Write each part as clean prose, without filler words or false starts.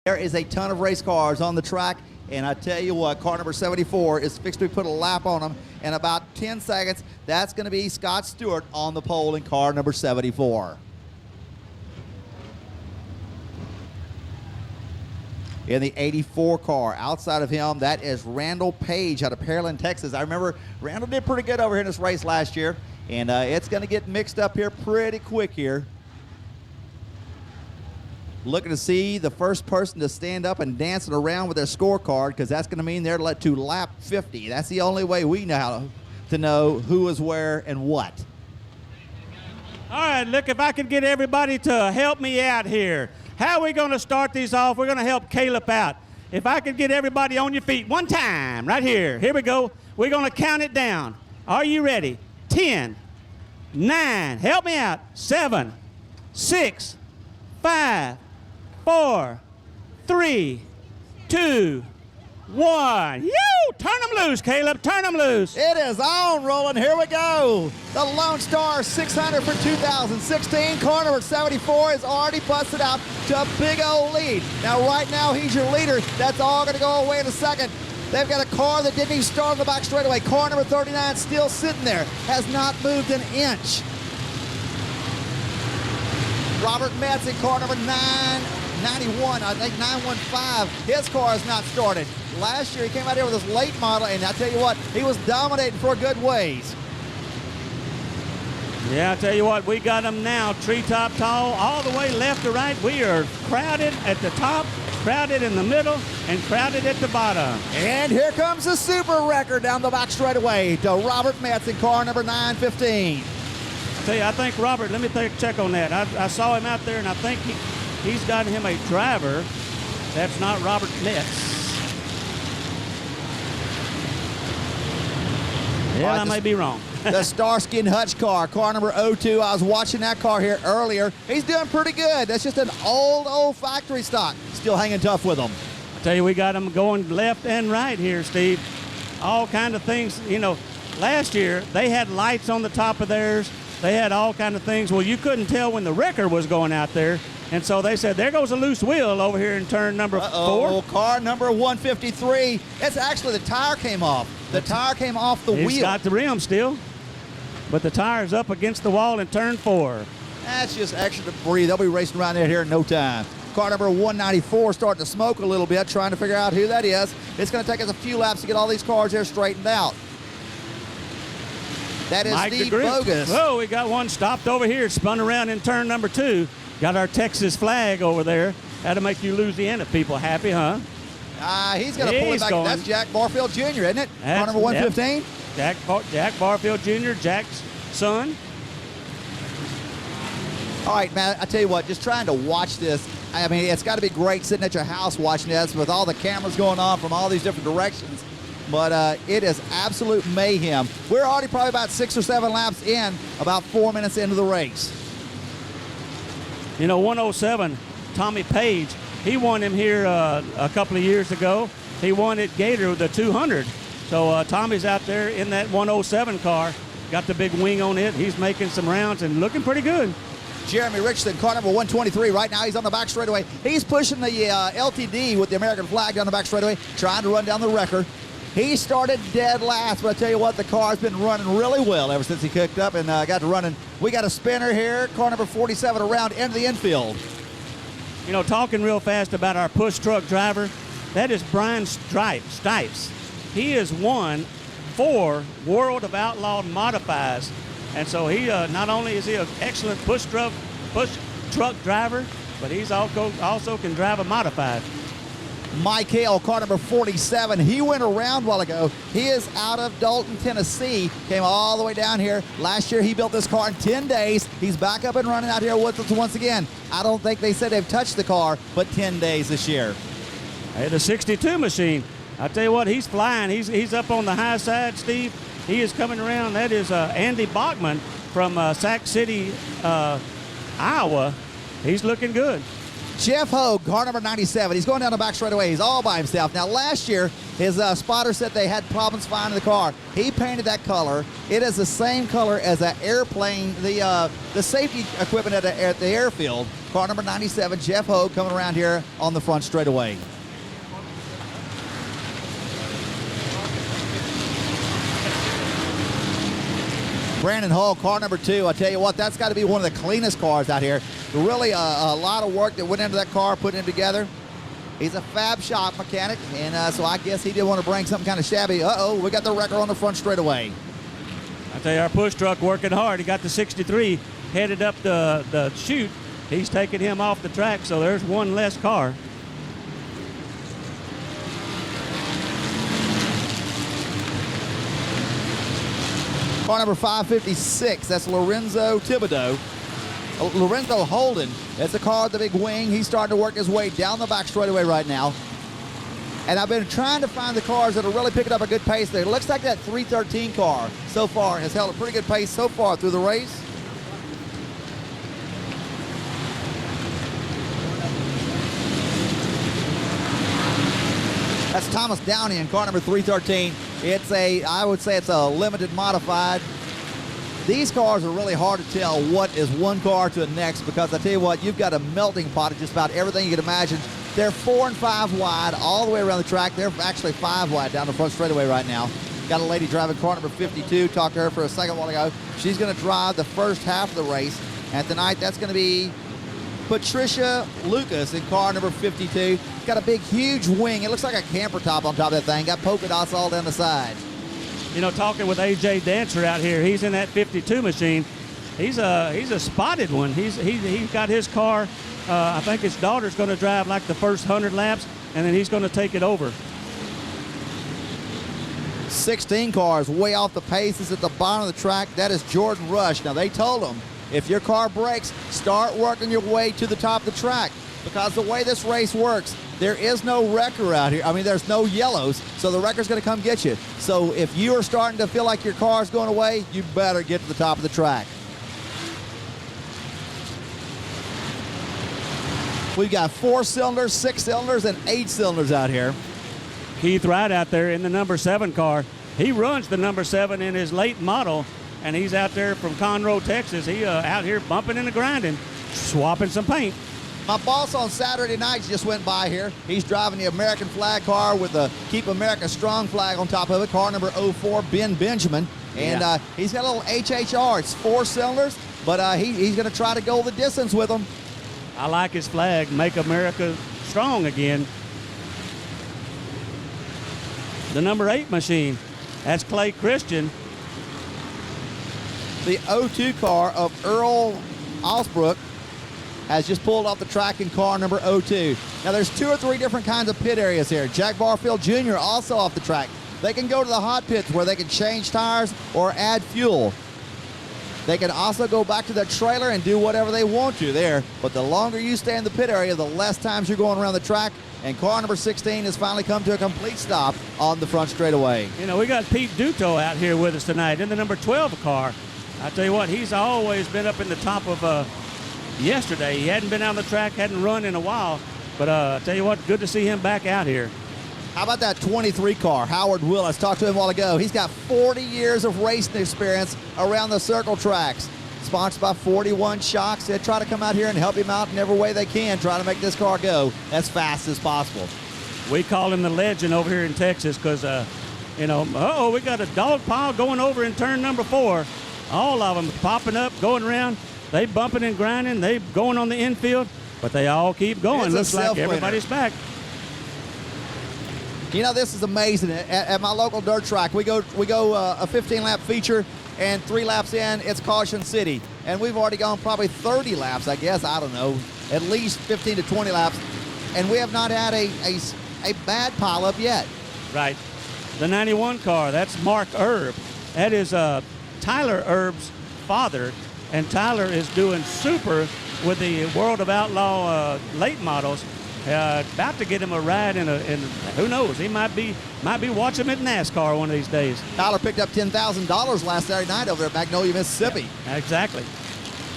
There is a ton of race cars on the track, and I tell you what, car number 74 is fixed to put a lap on them in about 10 seconds. That's going to be Scott Stewart on the pole in car number 74. In the 84 car, outside of him, that is Randall Page out of Pearland, Texas. I remember Randall did pretty good over here in this race last year, and it's going to get mixed up here pretty quick here. Looking to see the first person to stand up and dancing around with their scorecard, because that's going to mean they're to lap 50. That's the only way we know how to know who is where and what. All right, look, if I could get everybody to help me out here. How are we going to start these off? We're going to help Caleb out. If I could get everybody on your feet one time, right here. Here we go. We're going to count it down. Are you ready? 10, 9, help me out. 7, 6, 5, 4, 3, 2, 1. You turn them loose, Caleb. Turn them loose. It is on, Roland. Here we go. The Lone Star 600 for 2016. Car number 74 is already busted out to a big old lead. Now, right now, he's your leader. That's all going to go away in a second. They've got a car that didn't even start on the back straightaway. Car number 39 still sitting there. Has not moved an inch. Robert Matson, car number 991, I think 915. His car is not started. Last year he came out here with his late model, and I tell you what, he was dominating for a good ways. Yeah, I tell you what, we got them now, treetop tall, all the way left to right. We are crowded at the top, crowded in the middle, and crowded at the bottom. And here comes the super wrecker down the back straightaway to Robert Matson, car number 915. Tell you, I think Robert, let me take a check on that. I saw him out there, and I think he's got him a driver. That's not Robert Metz. Yeah, I may be wrong. The Starsky and Hutch car number 02. I was watching that car here earlier. He's doing pretty good. That's just an old factory stock. Still hanging tough with him. I tell you, we got them going left and right here, Steve. All kind of things. You know, last year they had lights on the top of theirs. They had all kind of things. Well, you couldn't tell when the wrecker was going out there. And so they said, there goes a loose wheel over here in turn number 4. Car number 153. It's actually the tire came off. The tire came off the wheel. He's got the rim still, but the tire's up against the wall in turn 4. That's just extra debris. They'll be racing around here in no time. Car number 194 starting to smoke a little bit, trying to figure out who that is. It's going to take us a few laps to get all these cars here straightened out. That is Mike Steve Degroot. Bogus. Oh, we got one stopped over here, spun around in turn number 2. Got our Texas flag over there. That'll make you Louisiana people happy, huh? He's going to pull it back. Going. That's Jack Barfield Jr., isn't it? Car number 115. Yep. Jack Barfield Jr., Jack's son. All right, man, I tell you what, just trying to watch this, I mean, it's got to be great sitting at your house watching this with all the cameras going on from all these different directions. But it is absolute mayhem. We're already probably about 6 or 7 laps in, about 4 minutes into the race. You know, 107, Tommy Page, he won him here a couple of years ago. He won at Gator the 200. So Tommy's out there in that 107 car, got the big wing on it. He's making some rounds and looking pretty good. Jeremy Richardson, car number 123. Right now he's on the back straightaway. He's pushing the LTD with the American flag down the back straightaway, trying to run down the wrecker. He started dead last, but I tell you what, the car's been running really well ever since he kicked up and got to running. We got a spinner here, car number 47 around into the infield. You know, talking real fast about our push truck driver, that is Brian Stipes. He has won 4 World of Outlaw Modifies. And so he not only is he an excellent push truck driver, but he's also can drive a modified. Mike Hale, car number 47. He went around a while ago. He is out of Dalton, Tennessee. Came all the way down here. Last year he built this car in 10 days. He's back up and running out here with us once again. I don't think they said they've touched the car, but 10 days this year. Hey, the 62 machine. I tell you what, he's flying. He's up on the high side, Steve. He is coming around. That is Andy Bachman from Sac City, Iowa. He's looking good. Jeff Hogue, car number 97. He's going down the back straightaway. He's all by himself. Now, last year, his spotter said they had problems finding the car. He painted that color. It is the same color as that airplane, the safety equipment at the airfield. Car number 97, Jeff Hogue, coming around here on the front straightaway. Brandon Hall, car number 2. I tell you what, that's got to be one of the cleanest cars out here. Really a lot of work that went into that car, putting it together. He's a fab shop mechanic, and so I guess he didn't want to bring something kind of shabby. Uh-oh, we got the wrecker on the front straightaway. I tell you, our push truck working hard. He got the 63 headed up the chute. He's taking him off the track, so there's one less car. Car number 556, that's Lorenzo Thibodeau. Lorenzo Holden, that's a car with the big wing. He's starting to work his way down the back straightaway right now. And I've been trying to find the cars that are really picking up a good pace there. It looks like that 313 car so far has held a pretty good pace so far through the race. That's Thomas Downey in car number 313. I would say it's a limited modified. These cars are really hard to tell what is one car to the next, because I tell you what, you've got a melting pot of just about everything you can imagine. They're 4 and 5 wide all the way around the track. They're actually 5 wide down the front straightaway right now. Got a lady driving car number 52. Talked to her for a second while ago. She's going to drive the first half of the race. And tonight, that's going to be Patricia Lucas in car number 52. Got a big, huge wing. It looks like a camper top on top of that thing. Got polka dots all down the side. You know, talking with A.J. Dancer out here, he's in that 52 machine. He's a spotted one. He's got his car. I think his daughter's going to drive like the first 100 laps, and then he's going to take it over. 16 cars way off the pace is at the bottom of the track. That is Jordan Rush. Now, they told him, if your car breaks, start working your way to the top of the track, because the way this race works, there is no wrecker out here. I mean, there's no yellows, so the wrecker's going to come get you. So if you are starting to feel like your car's going away, you better get to the top of the track. We've got 4 cylinders, 6 cylinders, and 8 cylinders out here. Keith Wright out there in the number 7 car. He runs the number 7 in his late model, and he's out there from Conroe, Texas. He out here bumping and grinding, swapping some paint. My boss on Saturday nights just went by here. He's driving the American flag car with the Keep America Strong flag on top of it, car number 04, Ben Benjamin. And he's got a little HHR. It's 4 cylinders, but he's going to try to go the distance with them. I like his flag, Make America Strong again. The number 8 machine, that's Clay Christian. The 02 car of Earl Osbrook has just pulled off the track in car number 02. Now, there's 2 or 3 different kinds of pit areas here. Jack Barfield Jr. also off the track. They can go to the hot pits where they can change tires or add fuel. They can also go back to their trailer and do whatever they want to there. But the longer you stay in the pit area, the less times you're going around the track. And car number 16 has finally come to a complete stop on the front straightaway. You know, we got Pete Duto out here with us tonight in the number 12 car. I tell you what, he's always been up in the top of yesterday. He hadn't been on the track, hadn't run in a while. But I tell you what, good to see him back out here. How about that 23 car, Howard Willis? Talked to him a while ago. He's got 40 years of racing experience around the circle tracks. Sponsored by 41 Shocks. They try to come out here and help him out in every way they can, try to make this car go as fast as possible. We call him the legend over here in Texas because, you know, we got a dog pile going over in turn number 4. All of them popping up, going around. They bumping and grinding. They going on the infield, but they all keep going. Looks like everybody's back. You know, this is amazing. At my local dirt track, we go a 15-lap feature, and 3 laps in, it's Caution City. And we've already gone probably 30 laps, I guess. I don't know, at least 15 to 20 laps. And we have not had a bad pileup yet. Right. The 91 car, that's Mark Erb. That is Tyler Erb's father. And Tyler is doing super with the World of Outlaw late models. About to get him a ride in who knows? He might be watching him at NASCAR one of these days. Tyler picked up $10,000 last Saturday night over at Magnolia, Mississippi. Yeah, exactly.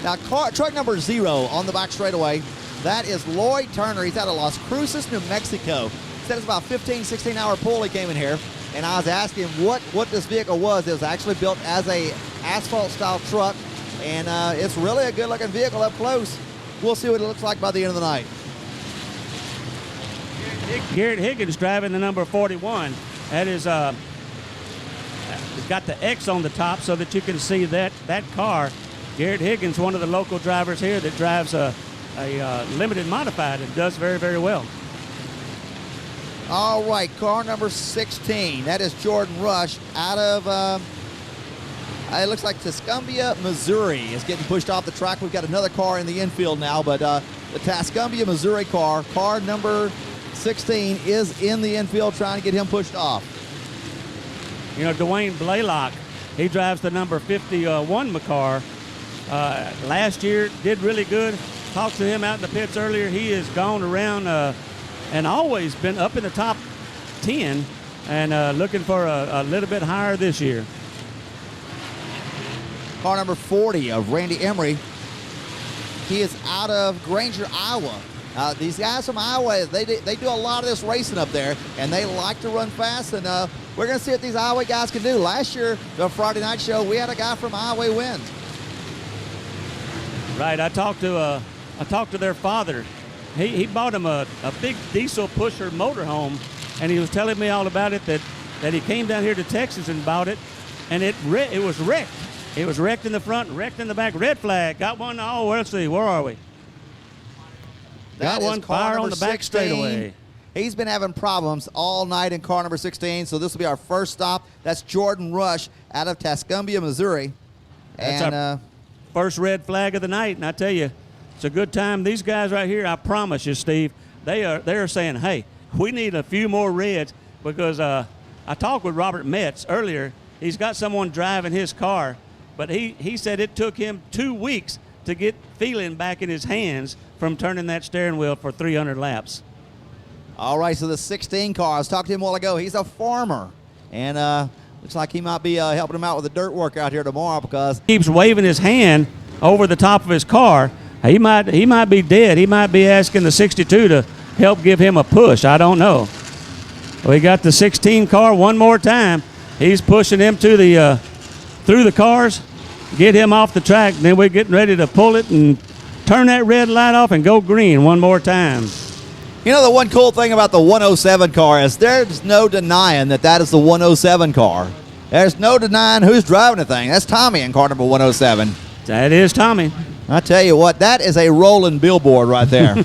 Now, truck number 0 on the back straightaway. That is Lloyd Turner. He's out of Las Cruces, New Mexico. Said it's about 15, 16-hour pull he came in here. And I was asking him what this vehicle was. It was actually built as a asphalt-style truck. And it's really a good-looking vehicle up close. We'll see what it looks like by the end of the night. Garrett Higgins driving the number 41. That is, it's got the X on the top so that you can see that car. Garrett Higgins, one of the local drivers here that drives a limited modified and does very, very well. All right, car number 16. That is Jordan Rush out of, it looks like Tuscumbia, Missouri is getting pushed off the track. We've got another car in the infield now, but the Tuscumbia, Missouri car number 16 is in the infield trying to get him pushed off. You know, Dwayne Blaylock, he drives the number 51 McCar. Last year did really good. Talked to him out in the pits earlier. He has gone around and always been up in the top 10 and looking for a little bit higher this year. Car number 40 of Randy Emery. He is out of Granger, Iowa. These guys from Iowa, they do a lot of this racing up there, and they like to run fast, and we're going to see what these Iowa guys can do. Last year, the Friday night show, we had a guy from Iowa win. Right, I talked to their father. He bought him a big diesel pusher motorhome, and he was telling me all about it, that he came down here to Texas and bought it, and it was wrecked. It was wrecked in the front, wrecked in the back. Red flag. Got one. Oh, let's see. Where are we? Got one. Fire on the back straightaway. He's been having problems all night in car number 16, so this will be our first stop. That's Jordan Rush out of Tuscumbia, Missouri. That's our first red flag of the night, and I tell you, it's a good time. These guys right here, I promise you, Steve, they're saying, hey, we need a few more reds because I talked with Robert Metz earlier. He's got someone driving his car, but he said it took him 2 weeks to get feeling back in his hands from turning that steering wheel for 300 laps. All right, so the 16 car, I was talking to him a while ago. He's a farmer, and looks like he might be helping him out with the dirt work out here tomorrow because he keeps waving his hand over the top of his car. He might be dead. He might be asking the 62 to help give him a push. I don't know. We got the 16 car one more time. He's pushing him to the through the cars, get him off the track. Then we're getting ready to pull it and turn that red light off and go green one more time. You know, the one cool thing about the 107 car is there's no denying that is the 107 car. There's no denying who's driving the thing. That's Tommy in car number 107. That is Tommy. I tell you what, that is a rolling billboard right there.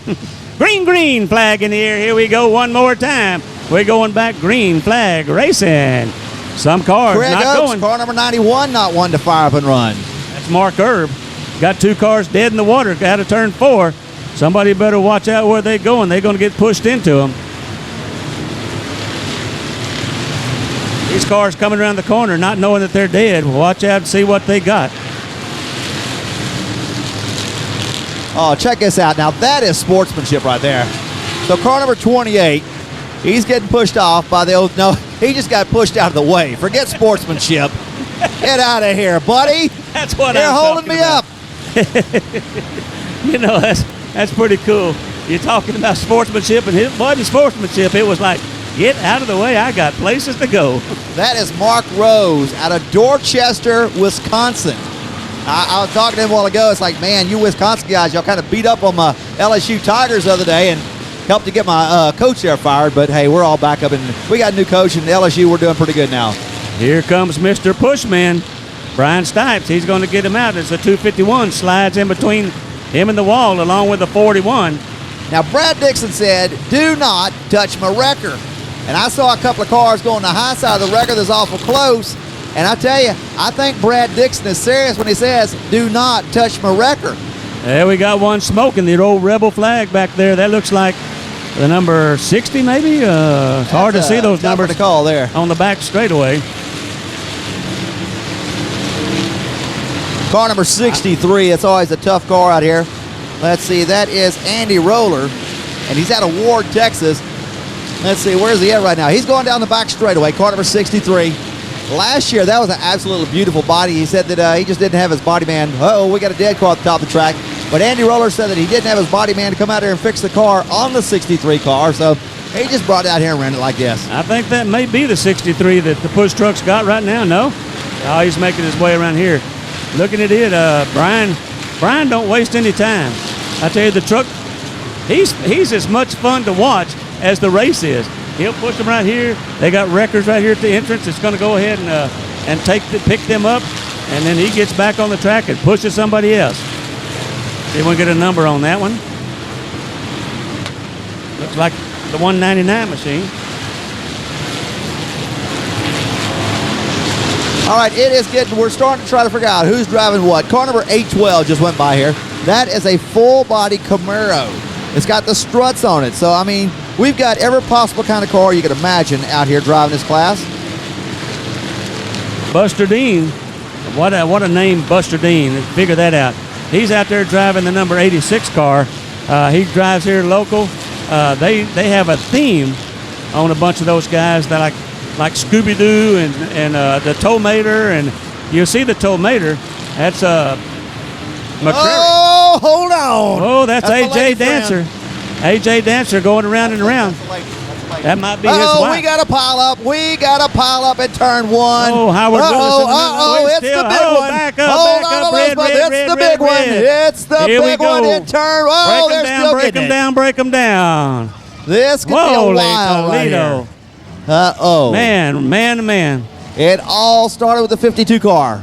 Green flag in the air. Here we go one more time. We're going back, green flag racing. Some cars Craig not Oaks, going. car number 91, not one to fire up and run. That's Mark Erb. Got 2 cars dead in the water out of turn 4. Somebody better watch out where they're going. They're going to get pushed into them. These cars coming around the corner not knowing that they're dead. Watch out and see what they got. Oh, check this out. Now, that is sportsmanship right there. So, car number 28, he's getting pushed off by the old, no, he just got pushed out of the way. Forget sportsmanship. Get out of here, buddy. That's what They're I'm holding me about. up. You know, that's pretty cool. You're talking about sportsmanship, and it wasn't sportsmanship. It was like, get out of the way. I got places to go. That is Mark Rose out of Dorchester, Wisconsin. I was talking to him a while ago. It's like, man, you Wisconsin guys, y'all kind of beat up on my LSU Tigers the other day and helped to get my coach there fired. But, hey, we're all back up, and we got a new coach, and LSU, we're doing pretty good now. Here comes Mr. Pushman, Brian Stipes. He's going to get him out. It's a 251, slides in between him and the wall along with the 41. Now, Brad Dixon said, do not touch my wrecker. And I saw a couple of cars going the high side of the wrecker that's awful close. And I tell you, I think Brad Dixon is serious when he says, do not touch my wrecker. There we got one smoking, the old Rebel flag back there. That looks like the number 60 maybe. It's hard to see those numbers to call there on the back straightaway. Car number 63, it's always a tough car out here. Let's see, that is Andy Roller, and he's out of Ward, Texas. Let's see, where's he at right now? He's going down the back straightaway, car number 63. Last year, that was an absolutely beautiful body. He said that he just didn't have his body man. Uh-oh, we got a dead car at the top of the track. But Andy Roller said that he didn't have his body man to come out here and fix the car on the 63 car, so he just brought it out here and ran it like this. I think that may be the 63 that the push truck's got right now, no? Oh, he's making his way around here. Looking at it, Brian don't waste any time. I tell you, the truck, he's as much fun to watch as the race is. He'll push them right here. They got wreckers right here at the entrance. It's going to go ahead and pick them up, and then he gets back on the track and pushes somebody else. See if we get a number on that one. Looks like the 199 machine. All right, we're starting to try to figure out who's driving what. Car number 812 just went by here. That is a full-body Camaro. It's got the struts on it. So, I mean, we've got every possible kind of car you could imagine out here driving this class. Buster Dean. What a name, Buster Dean. Figure that out. He's out there driving the number 86 car. He drives here local. They have a theme on a bunch of those guys that like Scooby-Doo and the Tow-Mater, and you'll see the Tow-Mater. That's McCrary. Oh, hold on. Oh, that's AJ Dancer. AJ Dancer going around and around. That might be his wife. We got a pile up. We got a pile up at turn one. Oh, Howard Willis. It's the big one. Back up, It's the big one. It's the big one in turn. Oh, they're still getting it. Break them down. This could be a while right here. Uh-oh. Man. It all started with the 52 car.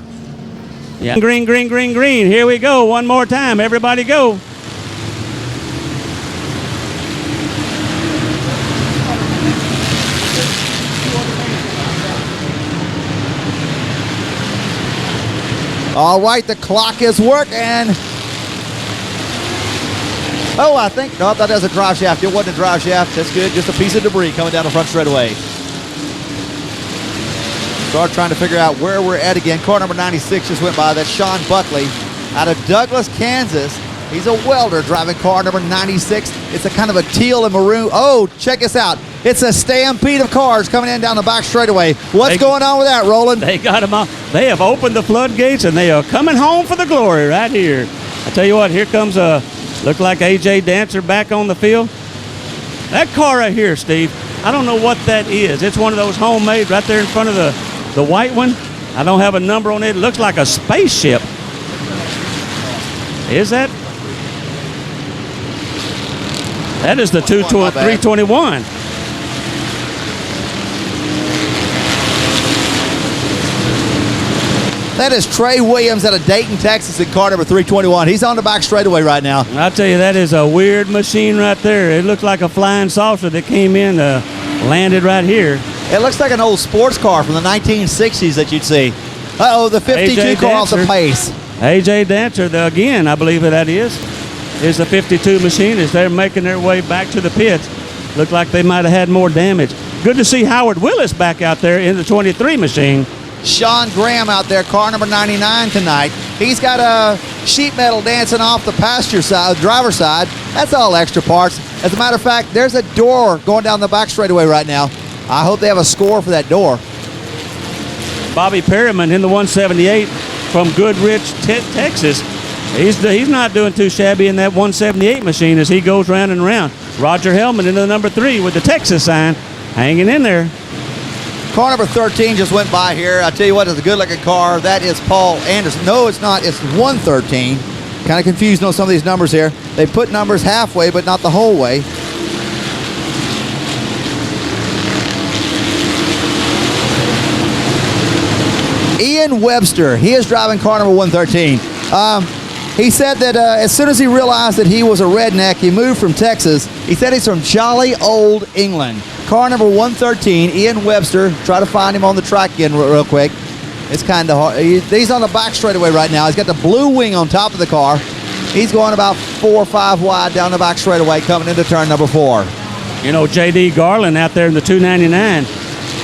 Yeah. Green. Here we go. One more time. Everybody go. All right, the clock is working. Oh, I think, no, that was a drive shaft. It wasn't a drive shaft. That's good. Just a piece of debris coming down the front straightaway. Start trying to figure out where we're at again. Car number 96 just went by. That's Sean Buckley out of Douglas, Kansas. He's a welder driving car number 96. It's a kind of a teal and maroon. Oh, check this out. It's a stampede of cars coming in down the back straightaway. What's going on with that, Roland? They got them out. They have opened the floodgates, and they are coming home for the glory right here. I tell you what, here comes look like AJ Dancer back on the field. That car right here, Steve, I don't know what that is. It's one of those homemade right there in front of the white one. I don't have a number on it. It looks like a spaceship. Is that? That is the 321. That is Trey Williams out of Dayton, Texas in car number 321. He's on the back straightaway right now. I tell you, that is a weird machine right there. It looks like a flying saucer that came in, landed right here. It looks like an old sports car from the 1960s that you'd see. Uh-oh, the 52 car off the pace. AJ Dancer, again, I believe that is the 52 machine as they're making their way back to the pits. Looked like they might have had more damage. Good to see Howard Willis back out there in the 23 machine. Sean Graham out there, car number 99 tonight. He's got a sheet metal dancing off the passenger side, driver's side. That's all extra parts. As a matter of fact, there's a door going down the back straightaway right now. I hope they have a score for that door. Bobby Perryman in the 178 from Goodrich, Texas. He's not doing too shabby in that 178 machine as he goes round and round. Roger Hillman into the number 3 with the Texas sign, hanging in there. Car number 13 just went by here. I tell you what, it's a good-looking car. That is Paul Anderson. No, it's not. It's 113. Kind of confused on some of these numbers here. They put numbers halfway, but not the whole way. Ian Webster, he is driving car number 113. He said that as soon as he realized that he was a redneck, he moved from Texas. He said he's from jolly old England. Car number 113, Ian Webster. Try to find him on the track again real quick. It's kind of hard. He's on the back straightaway right now. He's got the blue wing on top of the car. He's going about 4 or 5 wide down the back straightaway coming into turn number 4. You know, J.D. Garland out there in the 299.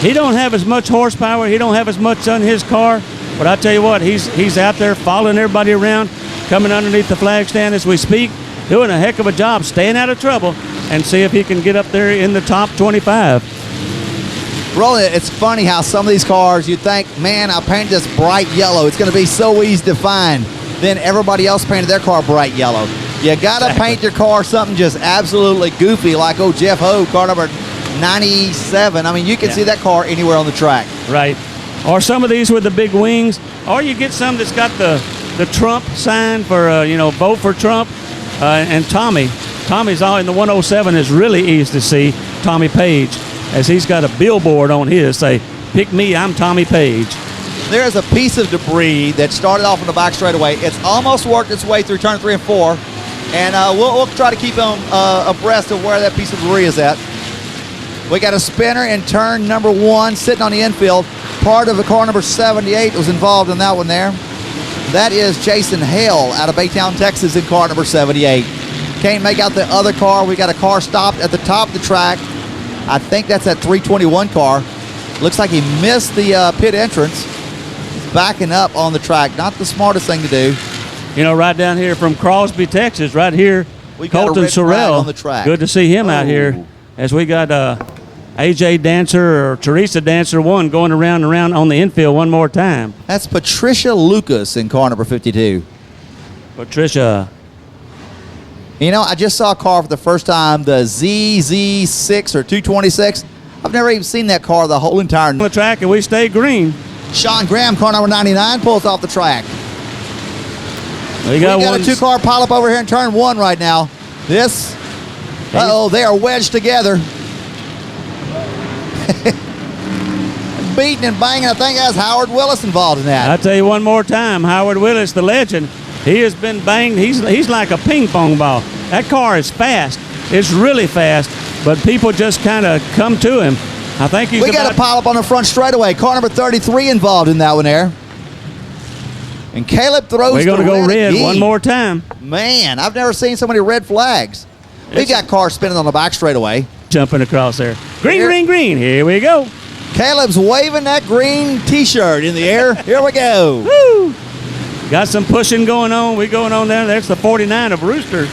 He don't have as much horsepower. He don't have as much on his car. But I tell you what, he's out there following everybody around, coming underneath the flag stand as we speak, doing a heck of a job, staying out of trouble, and see if he can get up there in the top 25. Roland, it's funny how some of these cars, you'd think, man, I painted this bright yellow. It's going to be so easy to find. then everybody else painted their car bright yellow. You got to paint your car something just absolutely goofy, like Jeff Hogue, car number 97. I mean, you can see that car anywhere on the track. Right. Or some of these with the big wings. Or you get some that's got the Trump sign for, vote for Trump. And Tommy's all in the 107 is really easy to see. Tommy Page, as he's got a billboard on his, say, "Pick me, I'm Tommy Page." There's a piece of debris that started off on the back straightaway. It's almost worked its way through turn 3 and 4. And we'll try to keep them abreast of where that piece of debris is at. We got a spinner in turn number 1 sitting on the infield. Part of the car number 78 was involved in that one there. That is Jason Hale out of Baytown, Texas in car number 78. Can't make out the other car. We got a car stopped at the top of the track. I think that's that 321 car. Looks like he missed the pit entrance. He's backing up on the track. Not the smartest thing to do. Right down here from Crosby, Texas, right here, Colton Sorrell on the track. Good to see him out here. As we got AJ Dancer or Teresa Dancer 1 going around and around on the infield one more time. That's Patricia Lucas in car number 52. Patricia. I just saw a car for the first time, the ZZ6 or 226. I've never even seen that car the whole entire on the track, and we stay green. Sean Graham, car number 99, pulls off the track. We got a 2-car pileup over here in turn 1 right now. They are wedged together. Beating and banging. I think that's Howard Willis involved in that. I'll tell you one more time, Howard Willis, the legend, he has been banged. He's like a ping pong ball. That car is fast. It's really fast, but people just kind of come to him. I think we got a pileup on the front straightaway. Car number 33 involved in that one there. And Caleb throws. We're going to go red one more time. Man, I've never seen so many red flags. We've got cars spinning on the back straightaway. Jumping across there. Green, green, green. Here we go. Caleb's waving that green T-shirt in the air. Here we go. Woo! Got some pushing going on. We're going on there. There's the 49 of Roosters.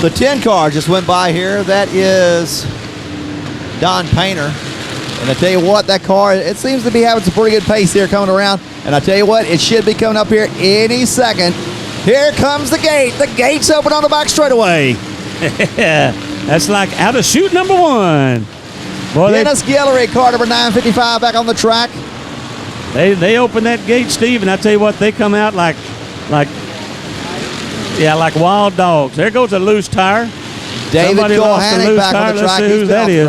The 10 car just went by here. That is Don Painter. And I tell you what, that car, it seems to be having some pretty good pace here coming around. And I tell you what, it should be coming up here any second. Here comes the gate. The gate's open on the back straightaway. That's like out of chute number 1. Boy, Dennis Guillory, car number 955, back on the track. They open that gate, Steve, and I tell you what, they come out like wild dogs. There goes a loose tire. David Gohanek back tire. on the track. Let's see who that is.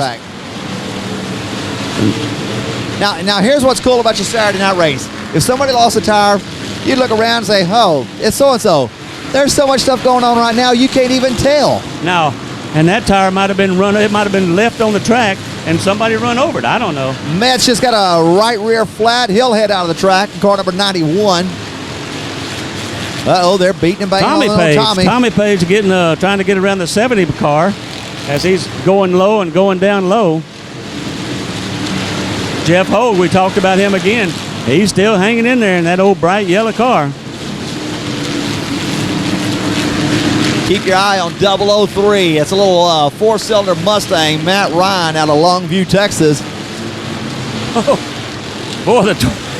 Now here's what's cool about your Saturday night race. If somebody lost a tire, you'd look around and say, "Oh, it's so-and-so." There's so much stuff going on right now, you can't even tell. Now, and that tire might have been run. It might have been left on the track, and somebody run over it. I don't know. Metz just got a right rear flat. He'll head out of the track. Car number 91. They're beating and banging on Tommy. Tommy Page getting trying to get around the 70 car as he's going low and going down low. Jeff Hogue, we talked about him again. He's still hanging in there in that old bright yellow car. Keep your eye on 003. It's a little 4-cylinder Mustang, Matt Ryan out of Longview, Texas. Oh, boy,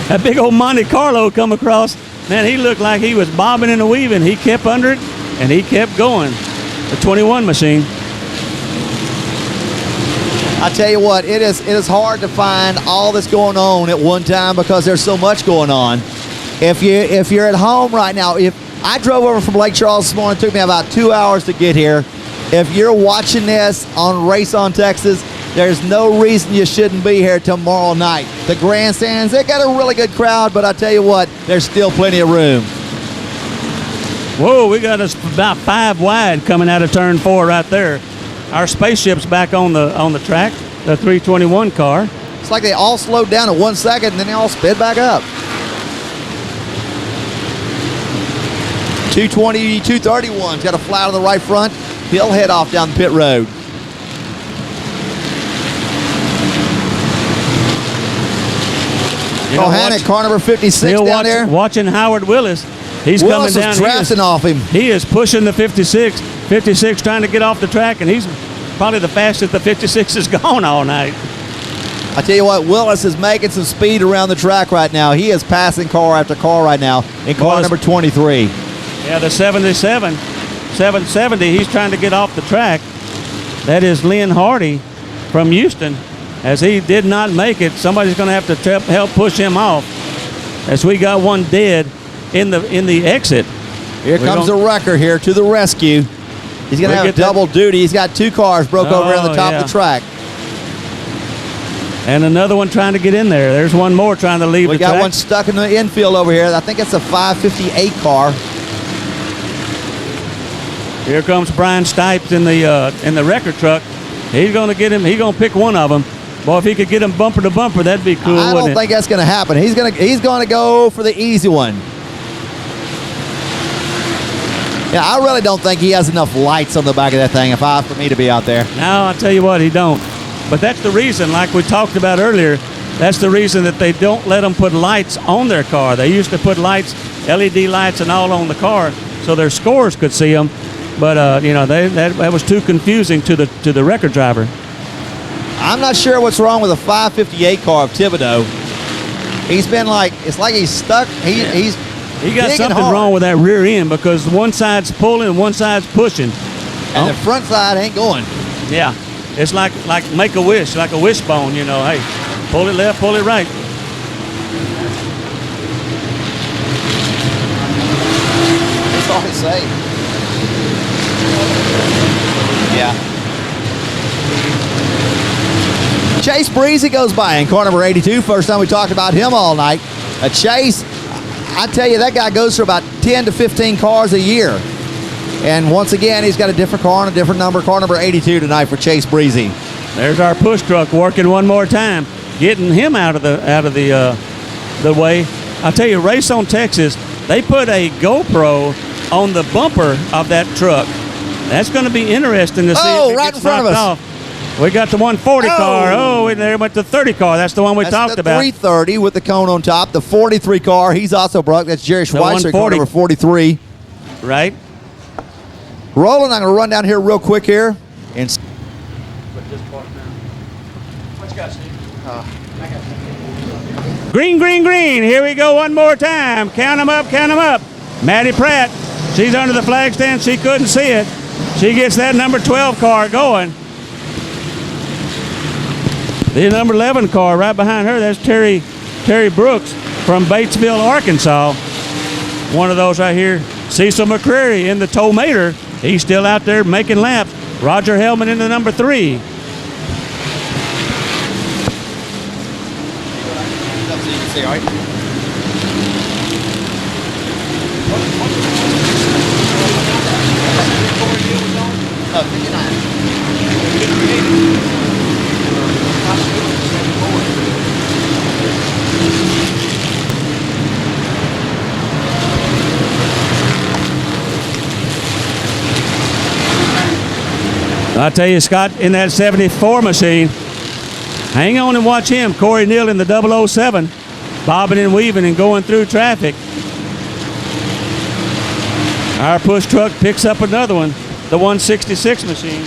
that big old Monte Carlo come across. Man, he looked like he was bobbing and weaving. He kept under it, and he kept going. The 21 machine. I tell you what, it is hard to find all that's going on at one time because there's so much going on. If you're at home right now, if I drove over from Lake Charles this morning, it took me about 2 hours to get here. If you're watching this on Race on Texas, there's no reason you shouldn't be here tomorrow night. The grandstands, they got a really good crowd, but I tell you what, there's still plenty of room. Whoa, we got us about 5 wide coming out of turn 4 right there. Our spaceship's back on the track, the 321 car. It's like they all slowed down in 1 second and then they all sped back up. 220, 231's got a flat on the right front. He'll head off down the pit road. Gohanek, car number 56 down there. Watching Howard Willis. He's coming down. Drafting off him. He is pushing the 56. 56 trying to get off the track, and he's probably the fastest the 56 has gone all night. I tell you what, Willis is making some speed around the track right now. He is passing car after car right now in car number 23. Yeah, the 770, he's trying to get off the track. That is Lynn Hardy from Houston. As he did not make it, somebody's going to have to help push him off. As we got one dead in the exit. Here comes the wrecker here to the rescue. He's going to have double duty. He's got 2 cars broke over on the top of the track. And another one trying to get in there. There's one more trying to leave the track. We got one stuck in the infield over here. I think it's a 558 car. Here comes Brian Stipes in the wrecker truck. He's going to get him. He's going to pick one of them. Boy, if he could get him bumper to bumper, that'd be cool, I don't think that's going to happen. He's going to go for the easy one. Yeah, I really don't think he has enough lights on the back of that thing for me to be out there. No, I'll tell you what, he don't. But that's the reason, like we talked about earlier, that's the reason that they don't let them put lights on their car. They used to put lights, LED lights and all on the car so their scores could see them. But, that was too confusing to the record driver. I'm not sure what's wrong with a 558 car of Thibodeau. He's been it's like he's stuck. He got something wrong with that rear end because one side's pulling and one side's pushing. And the front side ain't going. Yeah. It's like make a wish, like a wishbone, Hey, pull it left, pull it right. That's all he say. Yeah. Chase Breezy goes by in car number 82. First time we talked about him all night. Chase, I tell you, that guy goes for about 10 to 15 cars a year. And once again, he's got a different car and a different number. Car number 82 tonight for Chase Breezy. There's our push truck working one more time, getting him out of the way. I'll tell you, Race on Texas, they put a GoPro on the bumper of that truck. That's going to be interesting to see. Oh, if it right gets in front of us. off. We got the 140 car. Oh, there went the 30 car. That's the one we talked about. The 330 with the cone on top. The 43 car, he's also broke. That's Jerry Schweitzer, car number 43. Right. Roland, I'm going to run down here real quick here. And put this part down. What you got, Steve? Green, green, green. Here we go one more time. Count them up, count them up. Maddie Pratt, she's under the flag stand. She couldn't see it. She gets that number 12 car going. The number 11 car right behind her, that's Terry Brooks from Batesville, Arkansas. One of those right here. Cecil McCreary in the Tomater. He's still out there making laps. Roger Hillman in the number 3. I tell you, Scott, in that 74 machine, hang on and watch him. Corey Neal in the 007, bobbing and weaving and going through traffic. Our push truck picks up another one, the 166 machine.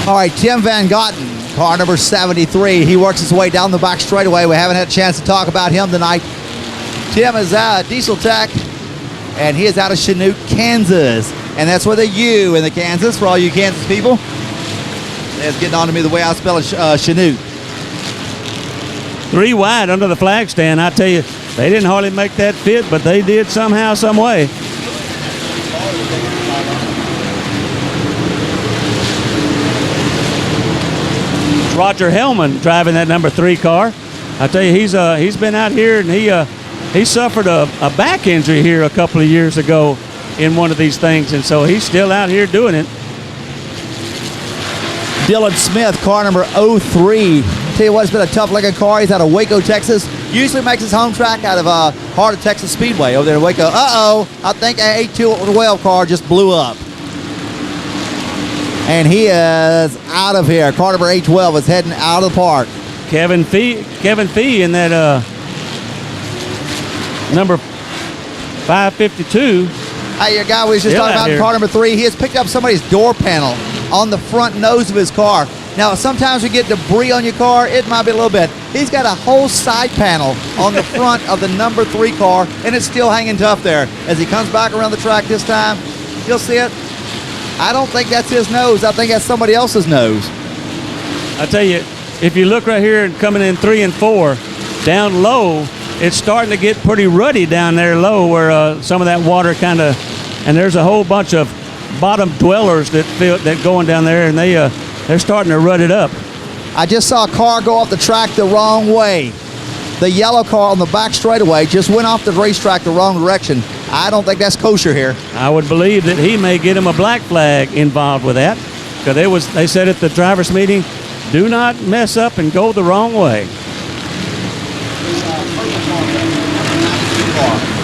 All right, Tim Van Gotten, car number 73. He works his way down the back straightaway. We haven't had a chance to talk about him tonight. Tim is diesel tech, and he is out of Chanute, Kansas. And that's with a U in the Kansas for all you Kansas people. That's getting on to me the way I spell it, Chanute. 3 wide under the flag stand. I tell you, they didn't hardly make that fit, but they did somehow, some way. It's Roger Hillman driving that number 3 car. I tell you, he's been out here and he suffered a back injury here a couple of years ago in one of these things, and so he's still out here doing it. Dylan Smith, car number 03. Tell you what, it's been a tough-looking car. He's out of Waco, Texas. Usually makes his home track out of Heart of Texas Speedway over there in Waco. Uh-oh, I think a 812 car just blew up. And he is out of here. Car number 812 is heading out of the park. Kevin Fee in that number 552. Hey, your guy we was just Still talking out about in here. car number 3, he has picked up somebody's door panel on the front nose of his car. Now, sometimes you get debris on your car. It might be a little bit. He's got a whole side panel on the front of the number 3 car, and it's still hanging tough there. As he comes back around the track this time, you'll see it. I don't think that's his nose. I think that's somebody else's nose. I tell you, if you look right here and coming in 3 and 4, down low, it's starting to get pretty ruddy down there low where some of that water kind of, and there's a whole bunch of bottom dwellers that going down there, and they're starting to rut it up. I just saw a car go off the track the wrong way. The yellow car on the back straightaway just went off the racetrack the wrong direction. I don't think that's kosher here. I would believe that he may get him a black flag involved with that, because they said at the drivers' meeting, do not mess up and go the wrong way.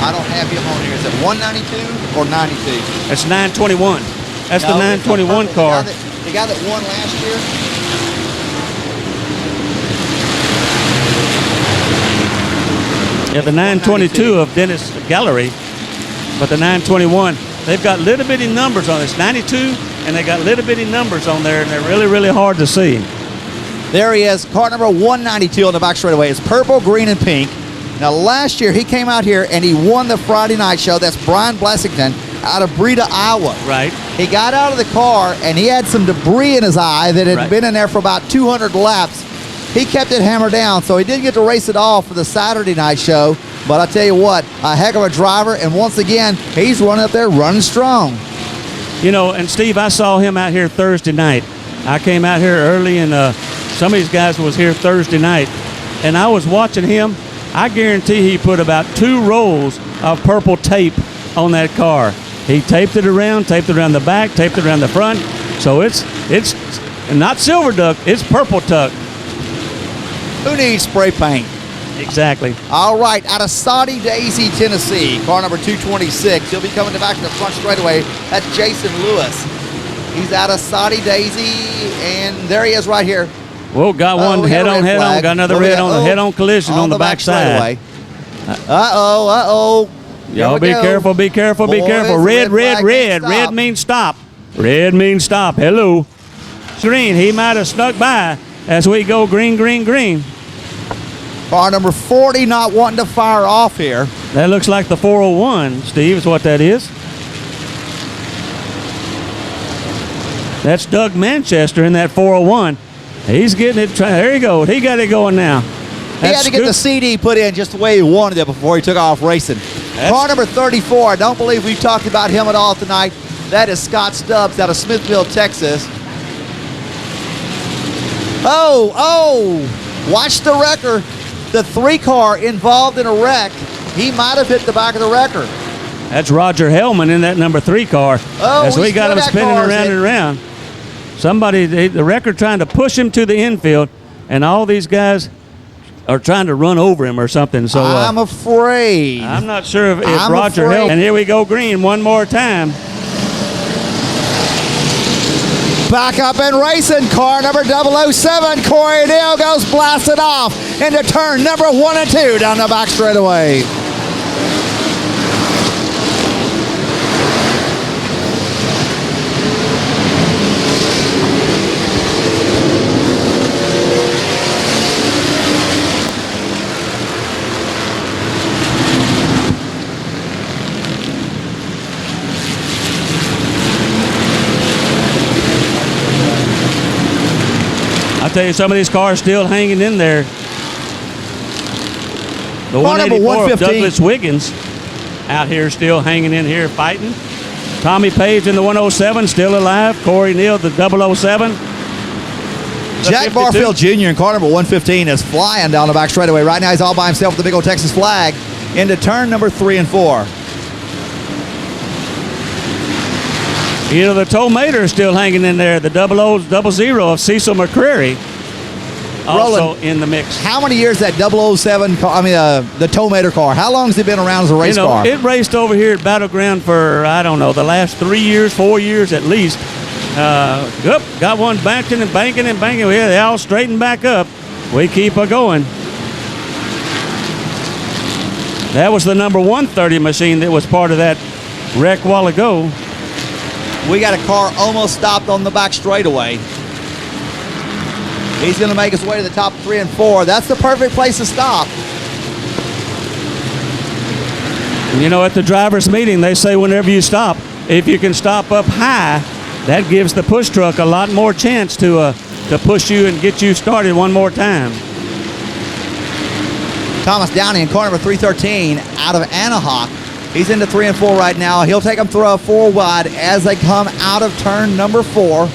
I don't have him on here. Is it 192 or 92? That's 921. That's the No, 921 it's car. The guy that won last year. Yeah, the 922 of Dennis Gallery, but the 921, they've got little bitty numbers on this. 92, and they got little bitty numbers on there, and they're really, really hard to see. There he is, car number 192 on the back straightaway. It's purple, green, and pink. Now, last year, he came out here and he won the Friday night show. That's Brian Blessington out of Breda, Iowa. Right. He got out of the car and he had some debris in his eye that had Right. been in there for about 200 laps. He kept it hammered down, so he didn't get to race it all for the Saturday night show. But I tell you what, a heck of a driver, and once again, he's running up there running strong. You know, and Steve, I saw him out here Thursday night. I came out here early, and some of these guys was here Thursday night, and I was watching him. I guarantee he put about 2 rolls of purple tape on that car. He taped it around the back, taped it around the front. So it's not silver duck, it's purple tuck. Who needs spray paint? Exactly. All right, out of Saudi Daisy, Tennessee, car number 226. He'll be coming back to the front straightaway. That's Jason Lewis. He's out of Saudi Daisy, and there he is right here. Well, got one we got a head-on, red flag. got another Well, we head-on, got- head-on collision on the back side. Uh-oh. Here Y'all we be go. careful, be careful, be Boys, careful. the Red, red, flag red. means Red stop. means stop. Red means stop. Hello. Green, he might have snuck by as we go green, green, green. Car number 40 not wanting to fire off here. That looks like the 401, Steve, is what that is. That's Doug Manchester in that 401. He's getting it. There he goes. He got it going now. He had to get the CD put in just the way he wanted it before he took off racing. That's- Car number 34, I don't believe we've talked about him at all tonight. That is Scott Stubbs out of Smithville, Texas. Oh, watch the wrecker. The 3 car involved in a wreck. He might have hit the back of the wrecker. That's Roger Hillman in that number 3 car. Oh, as we we got still him got spinning cars around in. and around. Somebody, the wrecker trying to push him to the infield, and all these guys are trying to run over him or something. So I'm afraid. I'm not sure if I'm Roger afraid. Hillman. And here we go green one more time. Back up and racing, car number 007. Corey Neal goes blasted off into turn number 1 and 2 down the back straightaway. I'll tell you, some of these cars still hanging in there. The Car number 184 of 115. Douglas Wiggins out here still hanging in here fighting. Tommy Page in the 107 still alive. Corey Neal, the 007. The Jack 52. Barfield Jr. in car number 115 is flying down the back straightaway. Right now he's all by himself with the big old Texas flag into turn number 3 and 4. You know, the Tomater is still hanging in there. The 00 of Cecil McCreary also Roland, in the mix. How many years that 007 car, the Tomater car, how long has it been around as a race car? It raced over here at Battleground for, I don't know, the last 3 years, 4 years at least. Got one banking and banking and banking. Yeah, they all straighten back up. We keep going. That was the number 130 machine that was part of that wrecked a while ago. We got a car almost stopped on the back straightaway. He's going to make his way to the top 3 and 4. That's the perfect place to stop. You know, at the driver's meeting, they say whenever you stop, if you can stop up high, that gives the push truck a lot more chance to push you and get you started one more time. Thomas Downey in car number 313 out of Anaheim. He's into 3 and 4 right now. He'll take them through a 4 wide as they come out of turn number 4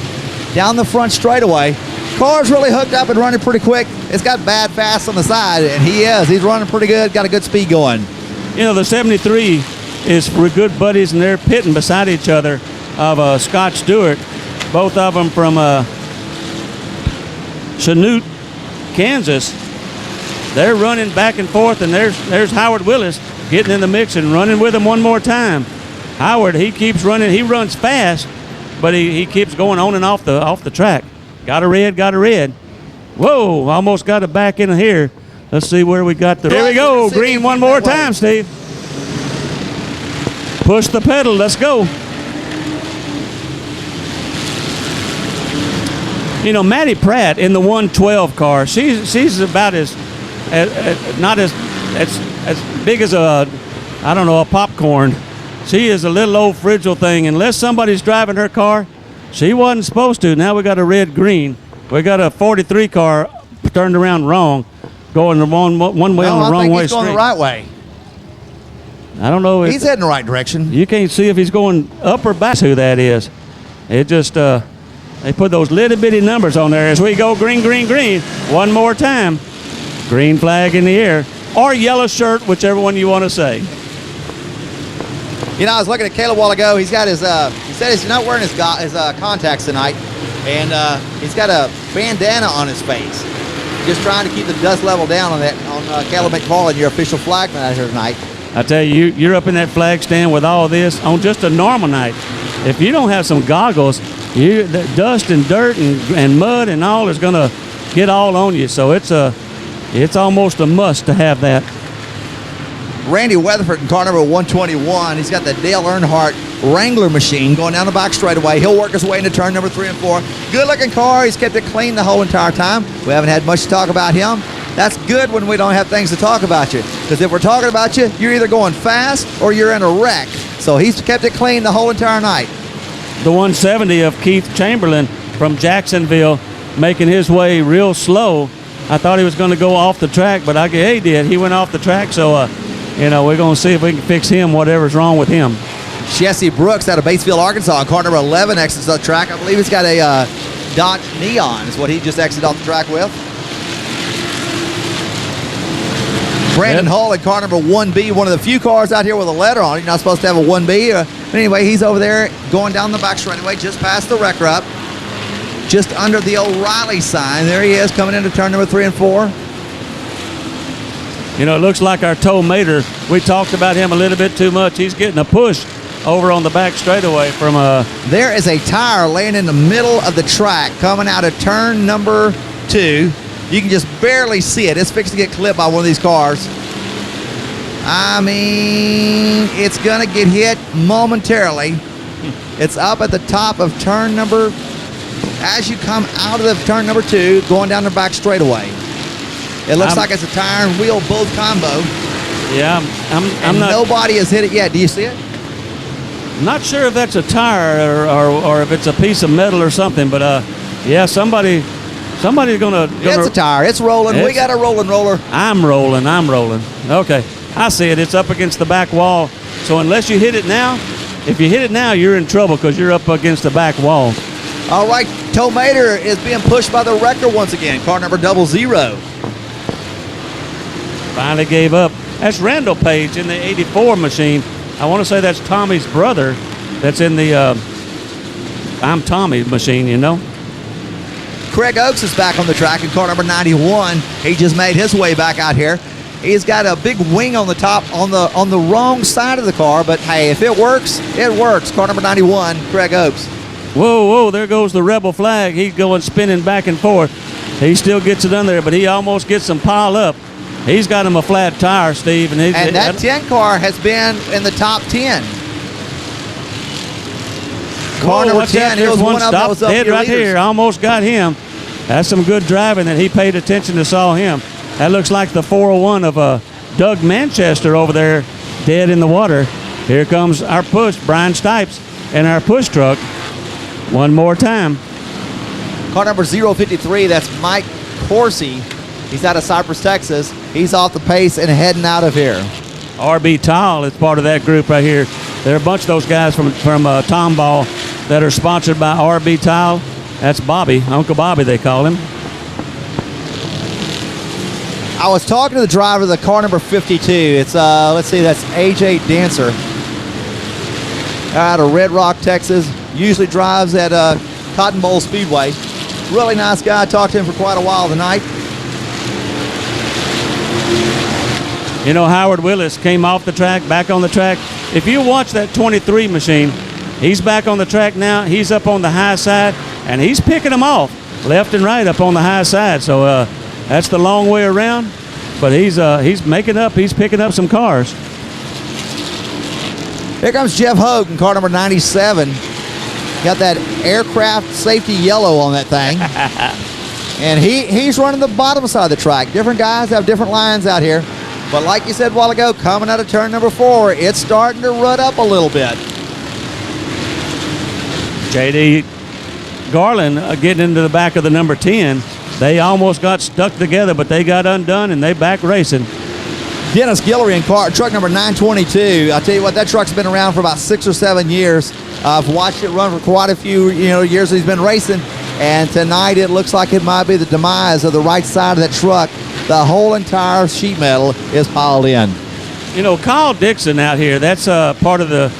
down the front straightaway. Car's really hooked up and running pretty quick. It's got bad fast on the side, and he's running pretty good, got a good speed going. You know, the 73 is for good buddies, and they're pitting beside each other of Scott Stewart, both of them from Chanute, Kansas. They're running back and forth, and there's Howard Willis getting in the mix and running with him one more time. Howard, he keeps running. He runs fast, but he keeps going on and off the track. Got a red. Whoa, almost got it back in here. Let's see where we got the. Here we go, green one more time, Steve. Push the pedal, let's go. You know, Maddie Pratt in the 112 car, she's about not as big as a popcorn. She is a little old fragile thing. Unless somebody's driving her car, she wasn't supposed to. Now we got a red-green. We got a 43 car turned around wrong, going the one way on the wrong way he's going the right way. I don't know. He's heading the right direction. You can't see if he's going up or back. That's who that is. It just, they put those little bitty numbers on there as we go green, green, green. One more time. Green flag in the air. Or yellow shirt, whichever one you want to say. You know, I was looking at Caleb a while ago. He's got his, he said he's not wearing his contacts tonight. And he's got a bandana on his face. Just trying to keep the dust level down on that, on Caleb McFarland, your official flagman out here tonight. I tell you, you're up in that flag stand with all this on just a normal night. If you don't have some goggles, the dust and dirt and mud and all is going to get all on you. So it's almost a must to have that. Randy Weatherford in car number 121. He's got the Dale Earnhardt Wrangler machine going down the back straightaway. He'll work his way into turn number 3 and 4. Good looking car. He's kept it clean the whole entire time. We haven't had much to talk about him. That's good when we don't have things to talk about you. Because if we're talking about you, you're either going fast or you're in a wreck. So he's kept it clean the whole entire night. The 170 of Keith Chamberlain from Jacksonville making his way real slow. I thought he was going to go off the track, but he did. He went off the track, so we're going to see if we can fix him, whatever's wrong with him. Jesse Brooks out of Batesville, Arkansas, in car number 11 exits the track. I believe he's got a Dodge Neon is what he just exited off the track with. Brandon Hull in car number 1B, one of the few cars out here with a letter on it. You're not supposed to have a 1B. But anyway, he's over there going down the back straightaway, just past the wrecker up, just under the O'Reilly sign. There he is coming into turn number 3 and 4. You know, it looks like our tow mater. We talked about him a little bit too much. He's getting a push over on the back straightaway from There is a tire laying in the middle of the track coming out of turn number 2. You can just barely see it. It's fixed to get clipped by one of these cars. I mean, it's going to get hit momentarily. It's up at the top of turn number, as you come out of the turn number 2, going down the back straightaway. It looks like it's a tire and wheel both combo. Yeah, I'm not. Nobody has hit it yet. Do you see it? I'm not sure if that's a tire or if it's a piece of metal or something, but yeah, somebody's gonna. It's a tire. It's rolling. We got a rolling roller. I'm rolling. Okay, I see it. It's up against the back wall. So unless you hit it now, if you hit it now, you're in trouble because you're up against the back wall. All right, Tow Mater is being pushed by the wrecker once again. Car number 00. Finally gave up. That's Randall Page in the 84 machine. I want to say that's Tommy's brother that's in the I'm Tommy machine, you know. Craig Oakes is back on the track in car number 91. He just made his way back out here. He's got a big wing on the top on the wrong side of the car, but hey, if it works, it works. Car number 91, Craig Oakes. Whoa, there goes the rebel flag. He's going spinning back and forth. He still gets it under there, but he almost gets them piled up. He's got him a flat tire, Steve. And that 10 car has been in the top 10. Car number watch 10, out, here's there's one one up that was stopped up dead your right leaders. here. Almost got him. That's some good driving that he paid attention to saw him. That looks like the 401 of Doug Manchester over there, dead in the water. Here comes our push, Brian Stipes, and our push truck. One more time. Car number 053, that's Mike Corsi. He's out of Cypress, Texas. He's off the pace and heading out of here. RB Tile is part of that group right here. There are a bunch of those guys from Tomball that are sponsored by RB Tile. That's Bobby, Uncle Bobby they call him. I was talking to the driver of the car number 52. It's, let's see, that's AJ Dancer. Out of Red Rock, Texas. Usually drives at Cotton Bowl Speedway. Really nice guy. I talked to him for quite a while tonight. You know, Howard Willis came off the track, back on the track. If you watch that 23 machine, he's back on the track now. He's up on the high side, and he's picking them off left and right up on the high side. So that's the long way around, but he's making up. He's picking up some cars. Here comes Jeff Hogue in car number 97. Got that aircraft safety yellow on that thing. And he's running the bottom side of the track. Different guys have different lines out here. But like you said a while ago, coming out of turn number 4, it's starting to rut up a little bit. J.D. Garland getting into the back of the number 10. They almost got stuck together, but they got undone, and they back racing. Dennis Guillory in truck number 922. I'll tell you what, that truck's been around for about 6 or 7 years. I've watched it run for quite a few years he's been racing, and tonight it looks like it might be the demise of the right side of that truck. The whole entire sheet metal is piled in. You know, Kyle Dixon out here, that's part of the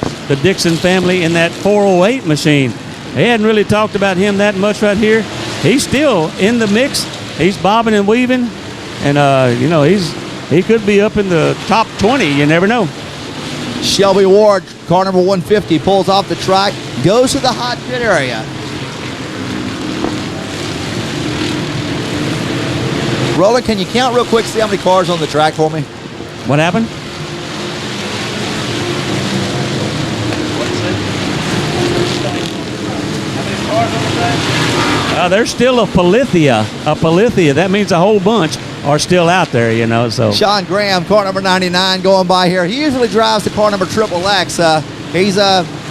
Dixon family in that 408 machine. They hadn't really talked about him that much right here. He's still in the mix. He's bobbing and weaving, and he could be up in the top 20. You never know. Shelby Ward, car number 150, pulls off the track, goes to the hot pit area. Roland, can you count real quick, see how many cars on the track for me? What happened? There's still a Polithia. That means a whole bunch are still out there, so. Sean Graham, car number 99, going by here. He usually drives the car number XXX. He's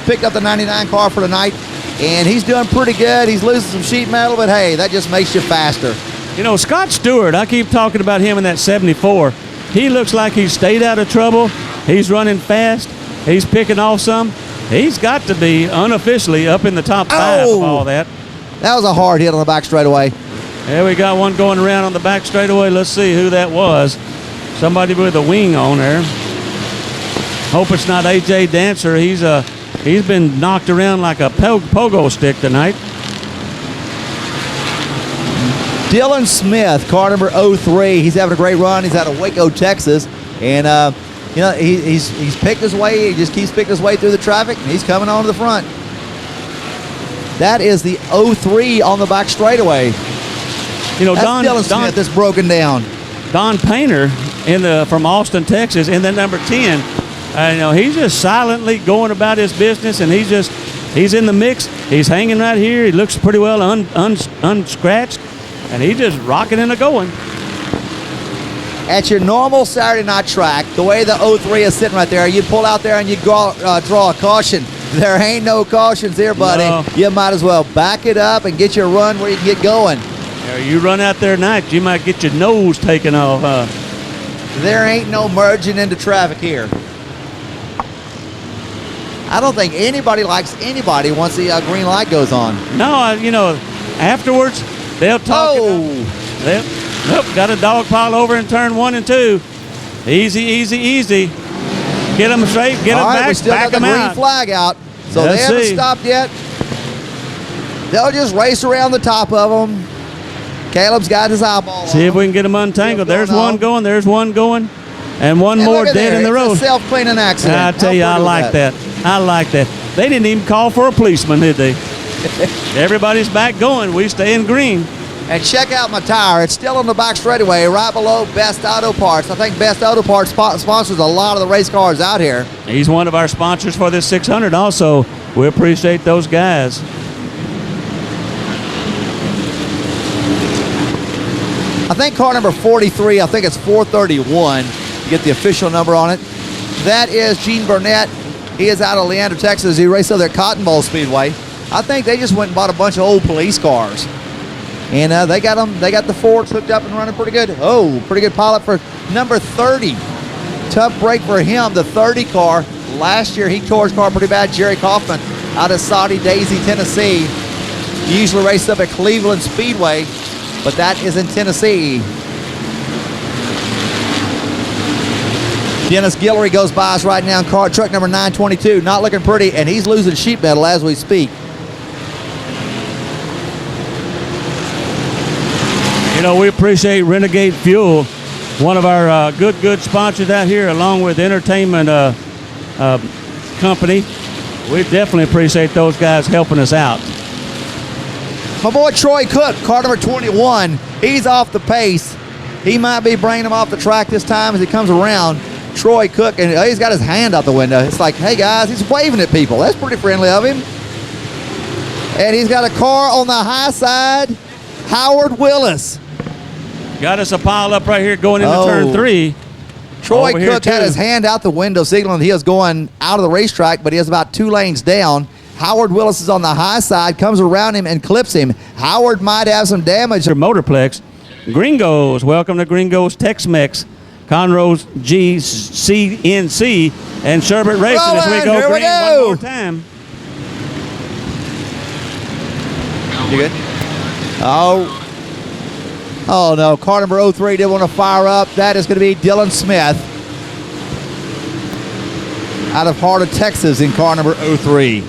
picked up the 99 car for tonight, and he's doing pretty good. He's losing some sheet metal, but hey, that just makes you faster. Scott Stewart, I keep talking about him in that 74. He looks like he's stayed out of trouble. He's running fast. He's picking off some. He's got to be unofficially up in the top 5 of all that. That was a hard hit on the back straightaway. There we got one going around on the back straightaway. Let's see who that was. Somebody with a wing on there. Hope it's not AJ Dancer. He's been knocked around like a pogo stick tonight. Dylan Smith, car number 03. He's having a great run. He's out of Waco, Texas. And, he's picked his way. He just keeps picking his way through the traffic, and he's coming on to the front. That is the 03 on the back straightaway. That's Dylan Smith that's broken down. Don Painter from Austin, Texas, in the number 10. He's just silently going about his business, and he's in the mix. He's hanging right here. He looks pretty well unscratched, and he's just rocking and a-going. At your normal Saturday night track, the way the 03 is sitting right there, you pull out there and you draw a caution. There ain't no cautions here, buddy. No. You might as well back it up and get your run where you can get going. You run out there tonight, you might get your nose taken off. There ain't no merging into traffic here. I don't think anybody likes anybody once the green light goes on. No, afterwards they'll talk. Got a dog pile over in turn 1 and 2. Easy. Get them straight, get them back, we still back got the them green out. flag out, so they haven't stopped yet. They'll just race around the top of them. Caleb's got his eyeball. See if we can get them untangled. There's one going, and one more dead in the road. It's a self-cleaning accident. I tell you, I like that. They didn't even call for a policeman, did they? Everybody's back going. We stay in green. And check out my tire. It's still on the back straightaway, right below Best Auto Parts. I think Best Auto Parts sponsors a lot of the race cars out here. He's one of our sponsors for this 600 also. We appreciate those guys. I think car number 43, I think it's 431. You get the official number on it. That is Gene Burnett. He is out of Leander, Texas. He raced over at Cotton Bowl Speedway. I think they just went and bought a bunch of old police cars. And they got them. They got the Fords hooked up and running pretty good. Oh, pretty good pilot for number 30. Tough break for him, the 30 car. Last year, he tore his car pretty bad. Jerry Kaufman out of Saudi Daisy, Tennessee. He usually races up at Cleveland Speedway, but that is in Tennessee. Dennis Guillory goes by us right now in truck number 922. Not looking pretty, and he's losing sheet metal as we speak. You know, we appreciate Renegade Fuel, one of our good sponsors out here, along with Entertainment Company. We definitely appreciate those guys helping us out. My boy Troy Cook, car number 21, he's off the pace. He might be bringing him off the track this time as he comes around. Troy Cook, and he's got his hand out the window. It's like, hey guys, he's waving at people. That's pretty friendly of him. And he's got a car on the high side, Howard Willis. Got us a pile up right here going into turn 3. Troy Cook had his hand out the window signaling he was going out of the racetrack, but he is about 2 lanes down. Howard Willis is on the high side, comes around him and clips him. Howard might have some damage. Motorplex. Gringos, welcome to Gringos Tex-Mex. Conroe's GCNC and Sherbert Racing as we go green one more time. You good? Oh no, car number 03 did want to fire up. That is going to be Dylan Smith out of heart of Texas in car number 03.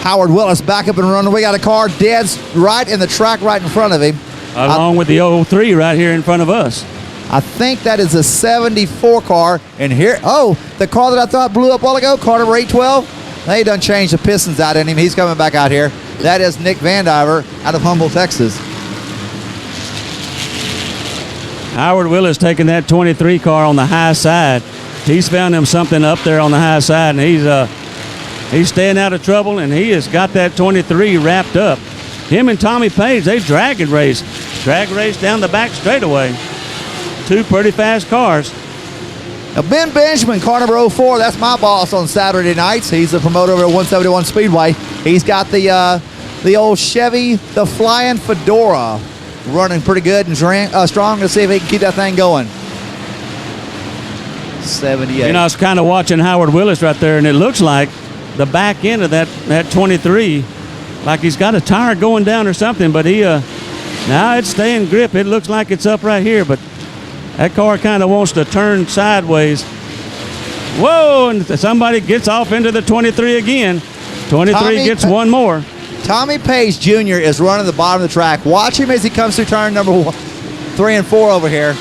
Howard Willis back up and running. We got a car dead right in the track right in front of him. Along with the 03 right here in front of us. I think that is a 74 car. And here, the car that I thought blew up a while ago, car number 812. They done changed the pistons out in him. He's coming back out here. That is Nick Vandiver out of Humboldt, Texas. Howard Willis taking that 23 car on the high side. He's found him something up there on the high side, and he's staying out of trouble, and he has got that 23 wrapped up. Him and Tommy Page, they drag race down the back straightaway. 2 pretty fast cars. Now Ben Benjamin, car number 04, that's my boss on Saturday nights. He's the promoter over at 171 Speedway. He's got the old Chevy, the Flying Fedora, running pretty good and strong. To see if he can keep that thing going. 78. You know, I was kind of watching Howard Willis right there, and it looks like the back end of that 23, like he's got a tire going down or something, but now it's staying grip. It looks like it's up right here, but that car kind of wants to turn sideways. Whoa, and somebody gets off into the 23 again. 23 gets one more. Tommy Page Jr. is running the bottom of the track. Watch him as he comes through turn number 3 and 4 over here.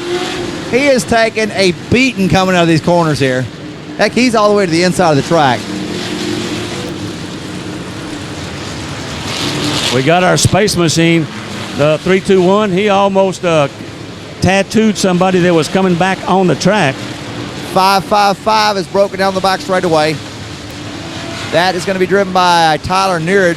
He is taking a beating coming out of these corners here. Heck, he's all the way to the inside of the track. We got our space machine, the 321. He almost tattooed somebody that was coming back on the track. 555 is broken down the back straightaway. That is going to be driven by Tyler Neard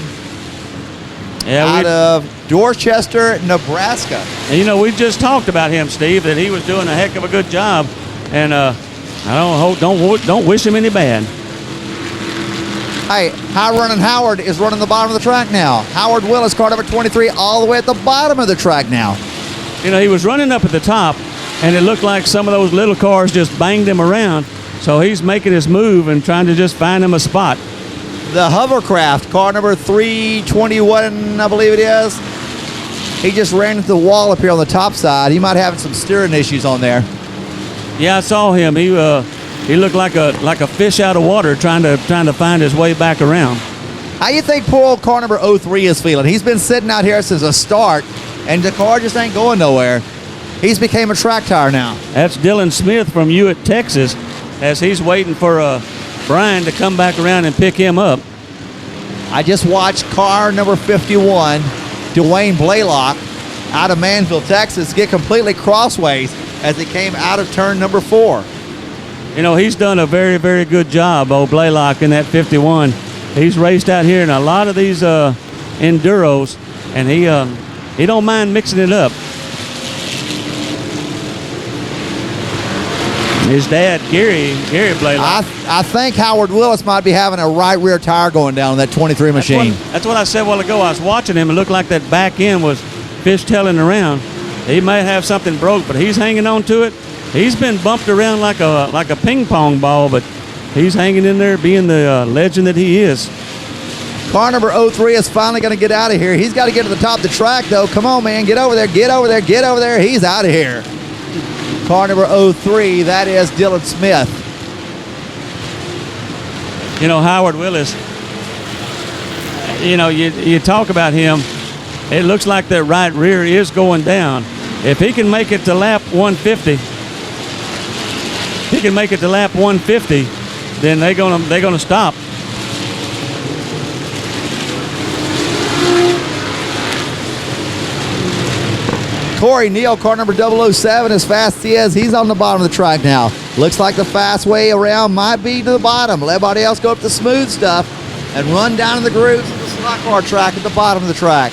out of Dorchester, Nebraska. And you know, we just talked about him, Steve, that he was doing a heck of a good job, and don't wish him any bad. Hey, High Running Howard is running the bottom of the track now. Howard Willis, car number 23, all the way at the bottom of the track now. You know, he was running up at the top, and it looked like some of those little cars just banged him around. So he's making his move and trying to just find him a spot. The Hovercraft, car number 321, I believe it is. He just ran into the wall up here on the top side. He might have some steering issues on there. Yeah, I saw him. He looked like a fish out of water trying to find his way back around. How you think poor old car number 03 is feeling? He's been sitting out here since the start, and the car just ain't going nowhere. He's became a track tire now. That's Dylan Smith from Hewitt, Texas, as he's waiting for Brian to come back around and pick him up. I just watched car number 51, Dwayne Blaylock, out of Mansville, Texas, get completely crossways as he came out of turn number 4. You know, he's done a very, very good job, old Blaylock, in that 51. He's raced out here in a lot of these enduros, and he don't mind mixing it up. His dad, Gary Blaylock. I think Howard Willis might be having a right rear tire going down on that 23 machine. That's what I said a while ago. I was watching him. It looked like that back end was fishtailing around. He may have something broke, but he's hanging on to it. He's been bumped around like a ping pong ball, but he's hanging in there, being the legend that he is. Car number 03 is finally going to get out of here. He's got to get to the top of the track, though. Come on, man. Get over there. Get over there. Get over there. He's out of here. Car number 03, that is Dylan Smith. You know, Howard Willis, you know, you talk about him, it looks like that right rear is going down. If he can make it to lap 150, then they're gonna stop. Corey Neal, car number 007, as fast as he is, he's on the bottom of the track now. Looks like the fast way around might be to the bottom. Let everybody else go up the smooth stuff and run down in the grooves of the slot car track at the bottom of the track.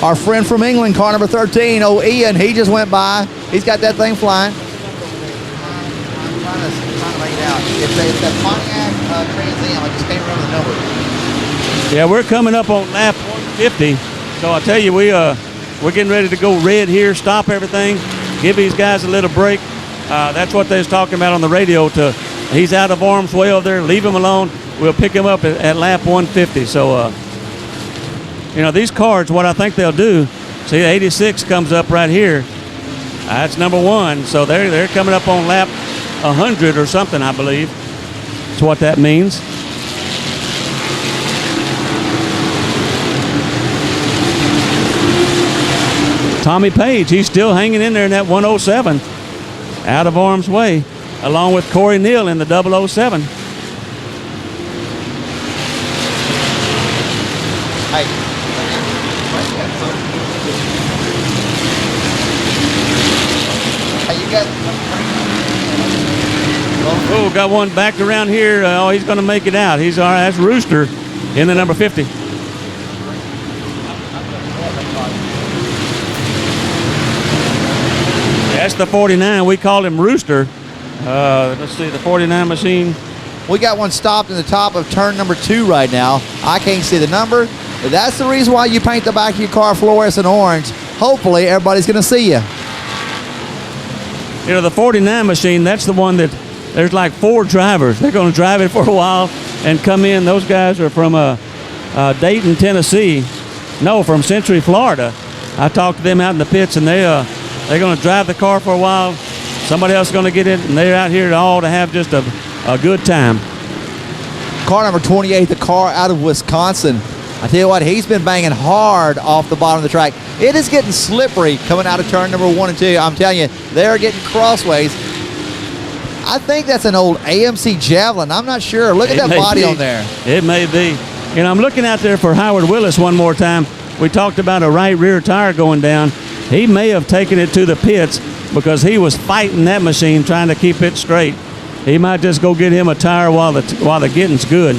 Our friend from England, car number 13, Ian, he just went by. He's got that thing flying. I'm trying to make it out. It's that Pontiac Trans Am. I just can't remember the number. Yeah, we're coming up on lap 150. So I tell you, we're getting ready to go red here, stop everything, give these guys a little break. That's what they was talking about on the radio. He's out of harm's way over there. Leave him alone. We'll pick him up at lap 150. So, you know, these cars, what I think they'll do, see, 86 comes up right here. That's number 1. So they're coming up on lap 100 or something, I believe. That's what that means. Tommy Page, he's still hanging in there in that 107, out of harm's way, along with Corey Neal in the 007. Hey. Hey, you got... Oh, got one backed around here. Oh, he's going to make it out. He's all right. That's Rooster in the number 50. That's the 49. We call him Rooster. Let's see, the 49 machine. We got one stopped in the top of turn number 2 right now. I can't see the number, but that's the reason why you paint the back of your car fluorescent orange. Hopefully, everybody's going to see you. You know, the 49 machine, that's the one that there's like 4 drivers. They're going to drive it for a while and come in. Those guys are from Dayton, Tennessee. No, from Century, Florida. I talked to them out in the pits, and they're going to drive the car for a while. Somebody else is going to get in, and they're out here to have just a good time. Car number 28, the car out of Wisconsin. I tell you what, he's been banging hard off the bottom of the track. It is getting slippery coming out of turn number 1 and 2. I'm telling you, they're getting crossways. I think that's an old AMC Javelin. I'm not sure. Look at that body on there. It may be. You know, I'm looking out there for Howard Willis one more time. We talked about a right rear tire going down. He may have taken it to the pits because he was fighting that machine trying to keep it straight. He might just go get him a tire while the getting's good.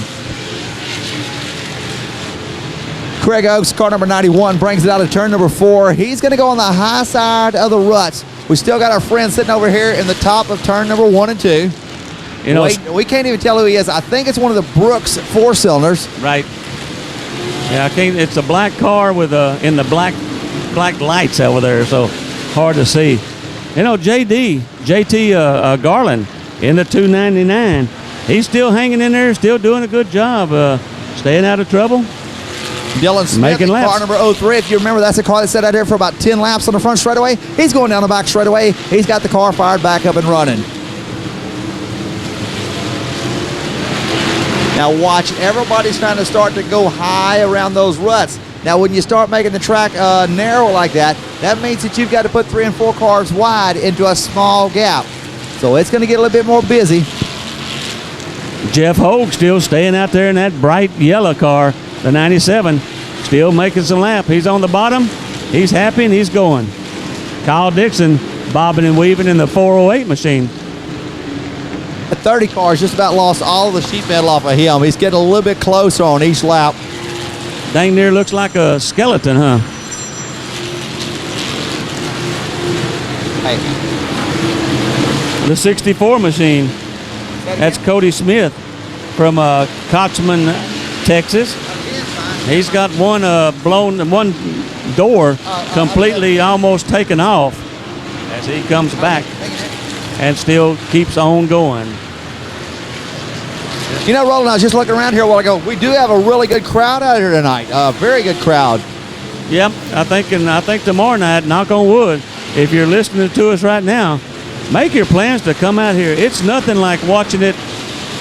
Craig Oaks, car number 91, brings it out of turn number 4. He's going to go on the high side of the ruts. We still got our friend sitting over here in the top of turn number 1 and 2. You know, we can't even tell who he is. I think it's one of the Brooks 4-cylinders. Right. Yeah, I can't. It's a black car with in the black lights over there, so hard to see. You know, JT Garland in the 299. He's still hanging in there, still doing a good job, staying out of trouble. Dylan Smith, car number 03. If you remember, that's a car that sat out here for about 10 laps on the front straightaway. He's going down the back straightaway. He's got the car fired back up and running. Now watch, everybody's trying to start to go high around those ruts. Now when you start making the track narrow like that, that means that you've got to put 3 and 4 cars wide into a small gap. So it's going to get a little bit more busy. Jeff Hogue still staying out there in that bright yellow car, the 97, still making some lap. He's on the bottom. He's happy and he's going. Kyle Dixon bobbing and weaving in the 408 machine. The 30 car has just about lost all the sheet metal off of him. He's getting a little bit closer on each lap. Dang near looks like a skeleton, huh? Hey. The 64 machine. That's Cody Smith from Kaufman, Texas. He's got one one door completely almost taken off as he comes back and still keeps on going. You know, Roland, I was just looking around here a while ago. We do have a really good crowd out here tonight. A very good crowd. Yep, I think tomorrow night, knock on wood, if you're listening to us right now, make your plans to come out here. It's nothing like watching it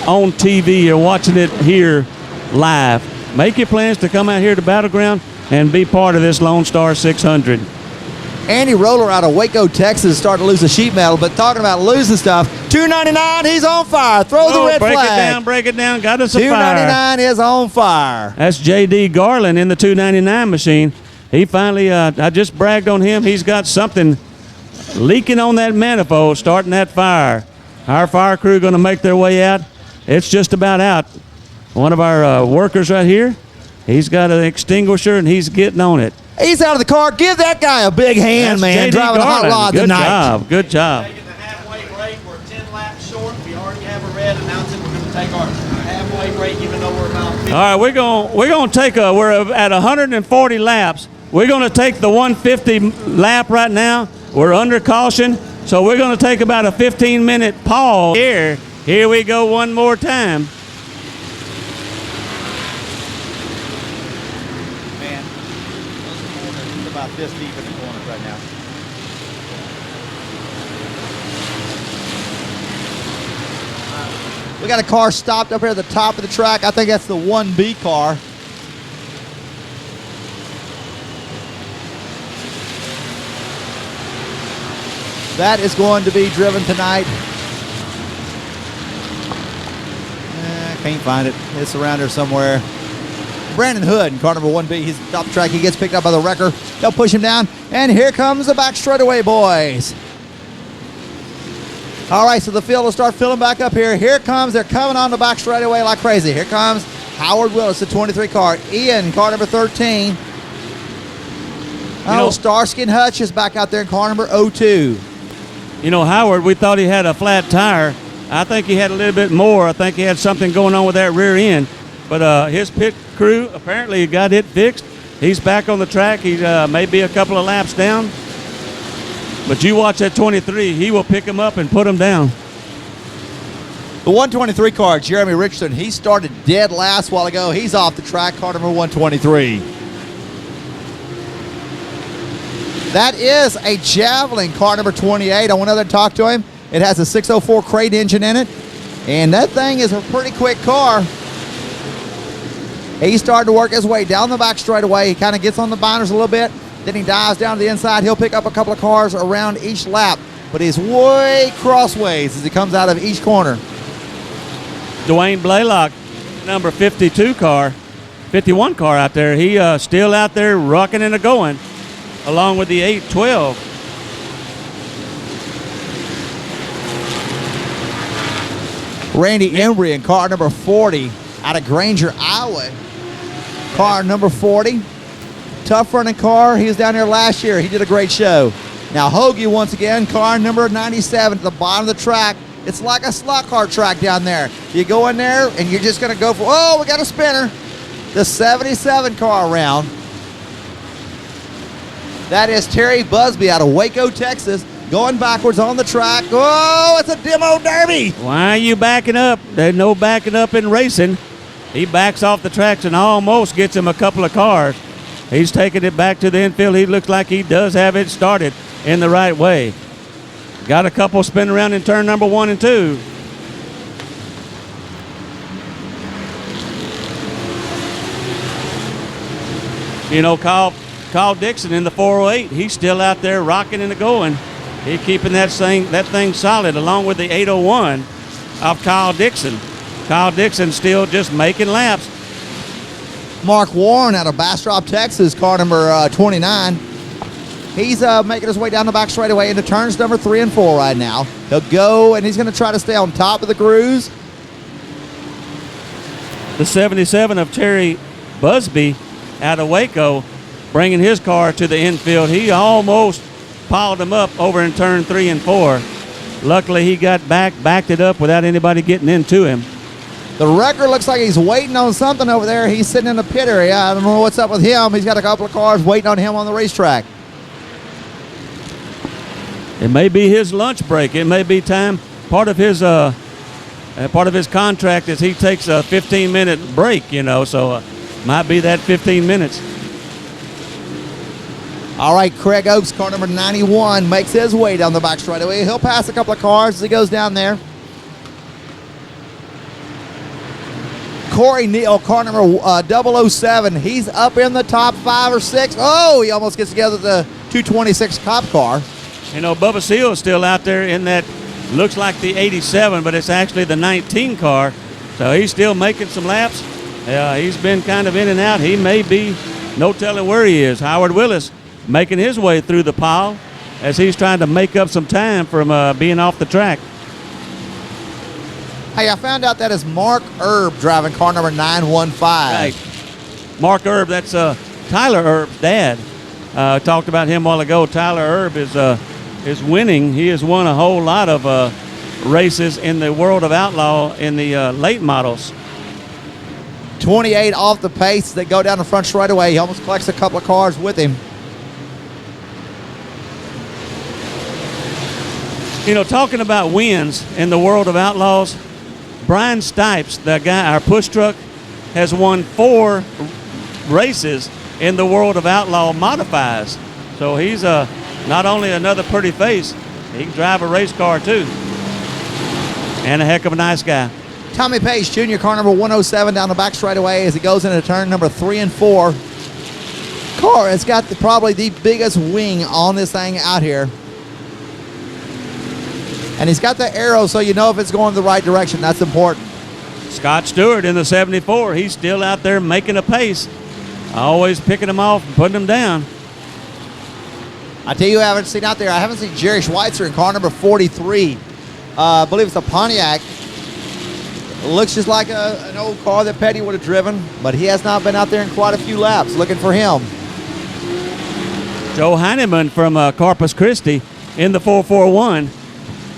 on TV or watching it here live. Make your plans to come out here to Battleground and be part of this Lone Star 600. Andy Roller out of Waco, Texas, starting to lose the sheet metal, but talking about losing stuff, 299, he's on fire. Throw the red flag. Break it down, got us a fire. 299 is on fire. That's J.D. Garland in the 299 machine. He finally, I just bragged on him. He's got something leaking on that manifold, starting that fire. Our fire crew going to make their way out. It's just about out. One of our workers right here, he's got an extinguisher and he's getting on it. He's out of the car. Give that guy a big hand, man. J.D. Driving Garland. a hot rod tonight. Good job. Taking the halfway break. We're 10 laps short. We already have a red announcing we're going to take our halfway break, even though we're about 50. All right, we're going to take we're at 140 laps. We're going to take the 150 lap right now. We're under caution, so we're going to take about a 15-minute pause here. Here we go one more time. Man, it's about this deep in the corners right now. We got a car stopped up here at the top of the track. I think that's the 1B car. That is going to be driven tonight. Can't find it. It's around here somewhere. Brandon Hood in car number 1B. He's top the track. He gets picked up by the wrecker. They'll push him down. And here comes the back straightaway, boys. All right, so the field will start filling back up here. Here comes, they're coming on the back straightaway like crazy. Here comes Howard Willis, the 23 car. Ian, car number 13. Starsky and Hutch is back out there in car number 02. You know, Howard, we thought he had a flat tire. I think he had a little bit more. I think he had something going on with that rear end. But his pit crew apparently got it fixed. He's back on the track. He may be a couple of laps down. But you watch that 23. He will pick him up and put him down. The 123 car, Jeremy Richardson, he started dead last while ago. He's off the track, car number 123. That is a Javelin, car number 28. I went over there to talk to him. It has a 604 crate engine in it. And that thing is a pretty quick car. He's starting to work his way down the back straightaway. He kind of gets on the binders a little bit. Then he dives down to the inside. He'll pick up a couple of cars around each lap. But he's way crossways as he comes out of each corner. Dwayne Blaylock, number 52 car, 51 car out there. He still out there rocking and a-going, along with the 812. Randy Embry in car number 40 out of Granger, Iowa. Car number 40. Tough running car. He was down there last year. He did a great show. Now Hogue once again, car number 97 at the bottom of the track. It's like a slot car track down there. You go in there and you're just going to go for, oh, we got a spinner. The 77 car around. That is Terry Busby out of Waco, Texas, going backwards on the track. Oh, it's a demo derby. Why are you backing up? There's no backing up in racing. He backs off the tracks and almost gets him a couple of cars. He's taking it back to the infield. He looks like he does have it started in the right way. Got a couple spin around in turn number 1 and 2. You know, Kyle Dixon in the 408, he's still out there rocking and going. He's keeping that thing solid along with the 801 of Kyle Dixon. Kyle Dixon still just making laps. Mark Warren out of Bastrop, Texas, car number 29. He's making his way down the back straightaway into turns number 3 and 4 right now. He'll go, and he's going to try to stay on top of the grooves. The 77 of Terry Busby out of Waco, bringing his car to the infield. He almost piled him up over in turn 3 and 4. Luckily, he got backed it up without anybody getting into him. The wrecker looks like he's waiting on something over there. He's sitting in the pit area. I don't know what's up with him. He's got a couple of cars waiting on him on the racetrack. It may be his lunch break. It may be time. Part of his contract is he takes a 15-minute break, you know, so might be that 15 minutes. All right, Craig Oakes, car number 91, makes his way down the back straightaway. He'll pass a couple of cars as he goes down there. Corey Neal, car number 007, he's up in the top 5 or 6. Oh, he almost gets together the 226 cop car. You know, Bubba Seal is still out there in that, looks like the 87, but it's actually the 19 car. So he's still making some laps. He's been kind of in and out. He may be, no telling where he is. Howard Willis making his way through the pile as he's trying to make up some time from being off the track. Hey, I found out that is Mark Erb driving car number 915. Right. Mark Erb, that's Tyler Erb's dad. Talked about him a while ago. Tyler Erb is winning. He has won a whole lot of races in the World of Outlaw in the late models. 28 off the pace. They go down the front straightaway. He almost collects a couple of cars with him. You know, talking about wins in the World of Outlaws, Brian Stipes, the guy, our push truck, has won 4 races in the World of Outlaw modifies. So he's not only another pretty face, he can drive a race car too. And a heck of a nice guy. Tommy Page Jr., car number 107 down the back straightaway as he goes into turn number 3 and 4. Car has got probably the biggest wing on this thing out here. And he's got the arrow, so you know if it's going the right direction. That's important. Scott Stewart in the 74, he's still out there making a pace. Always picking them off and putting them down. I tell you, I haven't seen out there. I haven't seen Jerry Schweitzer in car number 43. I believe it's a Pontiac. It looks just like an old car that Petty would have driven, but he has not been out there in quite a few laps. Looking for him. Joe Heinemann from Corpus Christi in the 441.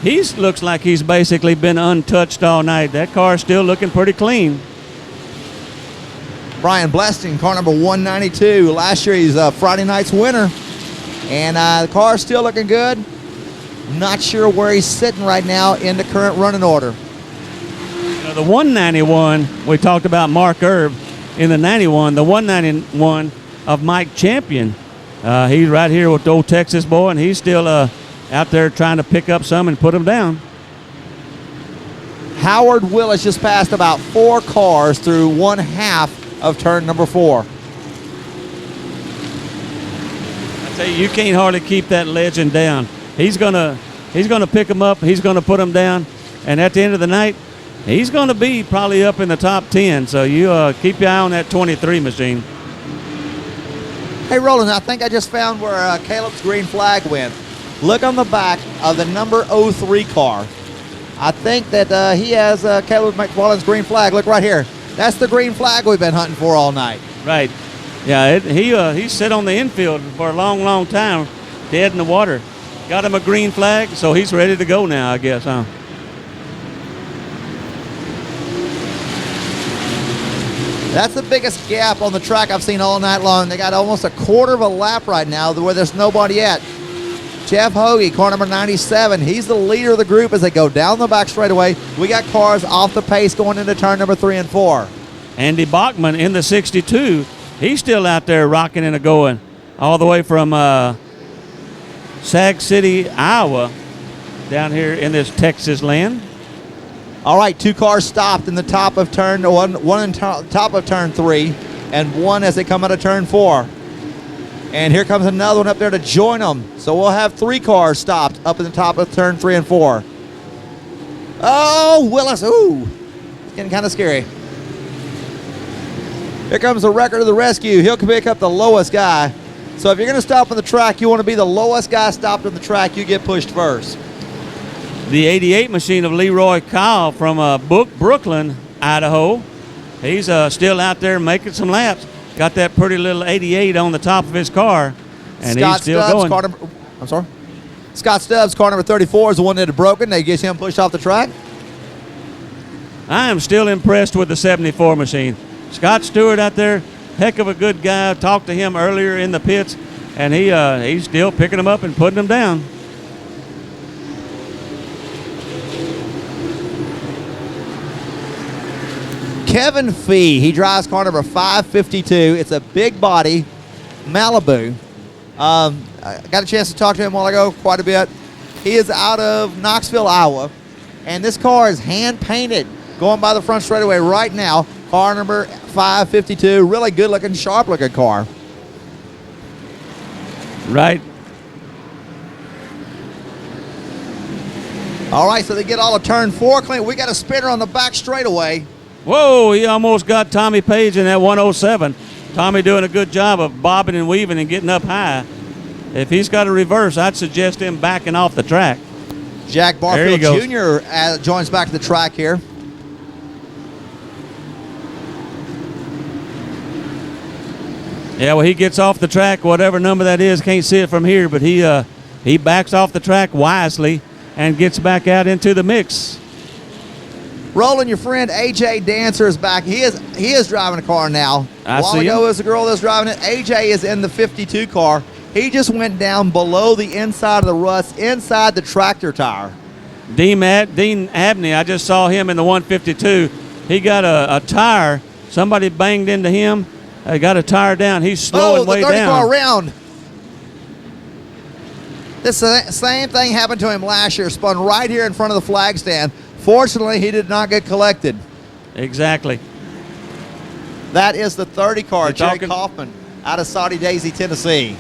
He looks like he's basically been untouched all night. That car's still looking pretty clean. Brian Blessington, car number 192. Last year he's Friday night's winner. And the car's still looking good. Not sure where he's sitting right now in the current running order. You know, the 191, we talked about Mark Erb in the 91. The 191 of Mike Champion. He's right here with the old Texas boy, and he's still out there trying to pick up some and put them down. Howard Willis just passed about 4 cars through 1/2 of turn number 4. I tell you can't hardly keep that legend down. He's gonna pick them up. He's gonna put them down, and at the end of the night, he's gonna be probably up in the top 10. So you keep your eye on that 23 machine. Hey, Roland, I think I just found where Caleb's green flag went. Look on the back of the number 03 car. I think that he has Caleb McFarland's green flag. Look right here. That's the green flag we've been hunting for all night. Right. Yeah, he sit on the infield for a long, long time, dead in the water. Got him a green flag, so he's ready to go now, I guess, huh? That's the biggest gap on the track I've seen all night long. They got almost a quarter of a lap right now where there's nobody at. Jeff Hogue, car number 97, he's the leader of the group as they go down the back straightaway. We got cars off the pace going into turn number 3 and 4. Andy Bachman in the 62, he's still out there rocking and going all the way from Sag City, Iowa, down here in this Texas land. All right, 2 cars stopped in the top of turn one in top of turn 3, and 1 as they come out of turn 4. And here comes another one up there to join them. So we'll have 3 cars stopped up in the top of turn 3 and 4. Oh, Willis, ooh, it's getting kind of scary. Here comes the record of the rescue. He'll pick up the lowest guy. So if you're going to stop on the track, you want to be the lowest guy stopped on the track. You get pushed first. The 88 machine of Leroy Kyle from Brooklyn, Idaho. He's still out there making some laps. Got that pretty little 88 on the top of his car, and Scott he's still Stubbs, going. Scott Stubbs, car number 34, is the one that had broken. They get him pushed off the track. I am still impressed with the 74 machine. Scott Stewart out there, heck of a good guy. Talked to him earlier in the pits, and he's still picking them up and putting them down. Kevin Fee, he drives car number 552. It's a big body Malibu. I got a chance to talk to him a while ago quite a bit. He is out of Knoxville, Iowa, and this car is hand painted going by the front straightaway right now. Car number 552, really good looking, sharp looking car. Right. All right, so they get all of turn 4 clean. We got a spinner on the back straightaway. Whoa, he almost got Tommy Page in that 107. Tommy doing a good job of bobbing and weaving and getting up high. If he's got a reverse, I'd suggest him backing off the track. Jack Barfield Jr. Joins back to the track here. Yeah, well, he gets off the track, whatever number that is, can't see it from here, but he backs off the track wisely and gets back out into the mix. Roland, your friend AJ Dancer is back. He is driving a car now. A while ago, it was a girl that was driving it. AJ is in the 52 car. He just went down below the inside of the rust, inside the tractor tire. Dean Abney, I just saw him in the 152. He got a tire. Somebody banged into him. Got a tire down. He's slowing way down. The 30 car around. This same thing happened to him last year. Spun right here in front of the flag stand. Fortunately, he did not get collected. Exactly. That is the 30 car, Jerry Kaufman, out of Saudi Daisy, Tennessee.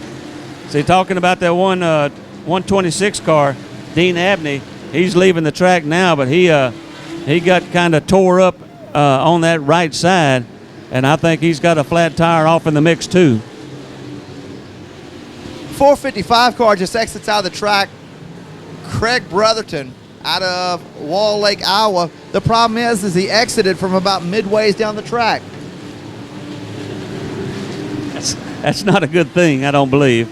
See, talking about that 126 car, Dean Abney, he's leaving the track now, but he got kind of tore up on that right side, and I think he's got a flat tire off in the mix too. 455 car just exits out of the track. Craig Brotherton out of Wall Lake, Iowa. The problem is he exited from about midways down the track. That's not a good thing, I don't believe.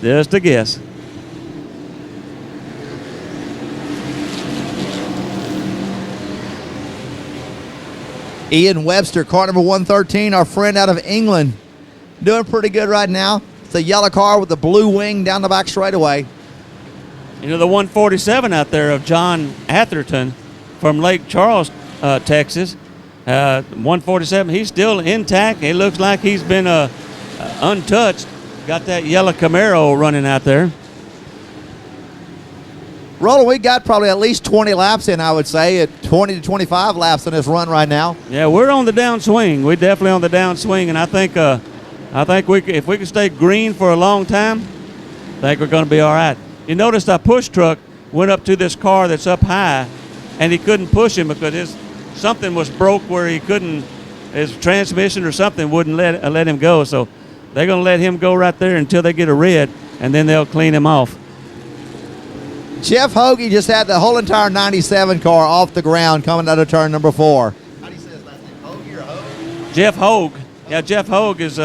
Just a guess. Ian Webster, car number 113, our friend out of England, doing pretty good right now. It's a yellow car with the blue wing down the back straightaway. You know, the 147 out there of John Atherton from Lake Charles, Texas, 147, he's still intact. It looks like he's been untouched. Got that yellow Camaro running out there. Roland, we got probably at least 20 laps in, I would say, at 20 to 25 laps in this run right now. Yeah, we're on the downswing. We're definitely on the downswing, and I think if we can stay green for a long time, I think we're going to be all right. You noticed our push truck went up to this car that's up high, and he couldn't push him because something was broke where he couldn't, his transmission or something wouldn't let him go. So they're going to let him go right there until they get a red, and then they'll clean him off. Jeff Hogue just had the whole entire 97 car off the ground coming out of turn number 4. How do you say his last name? Hogue or Hogue? Jeff Hogue. Yeah, Jeff Hogue is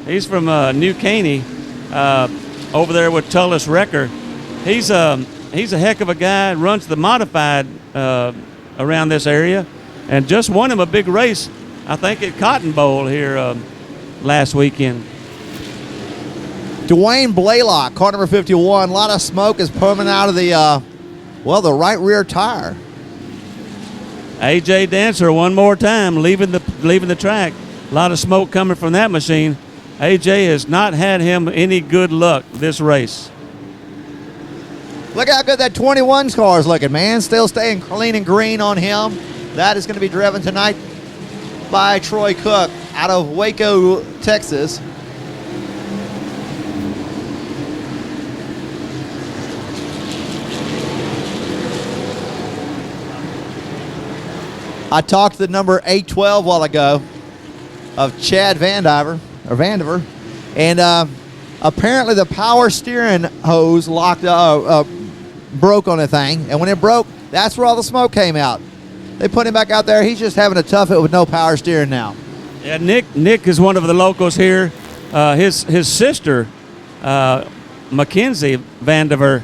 he's from New Caney over there with Tullis Wrecker. He's a heck of a guy. Runs the modified around this area, and just won him a big race, I think at Cotton Bowl here last weekend. Dwayne Blaylock, car number 51. A lot of smoke is coming out of the right rear tire. AJ Dancer one more time leaving the track. A lot of smoke coming from that machine. AJ has not had him any good luck this race. Look how good that 21's car is looking, man. Still staying clean and green on him. That is going to be driven tonight by Troy Cook out of Waco, Texas. I talked to the number 812 a while ago of Chad Vandiver, and Apparently the power steering hose broke on the thing, and when it broke, that's where all the smoke came out. They put him back out there. He's just having to tough it with no power steering now. Yeah, Nick is one of the locals here. His sister, Mackenzie Vandiver,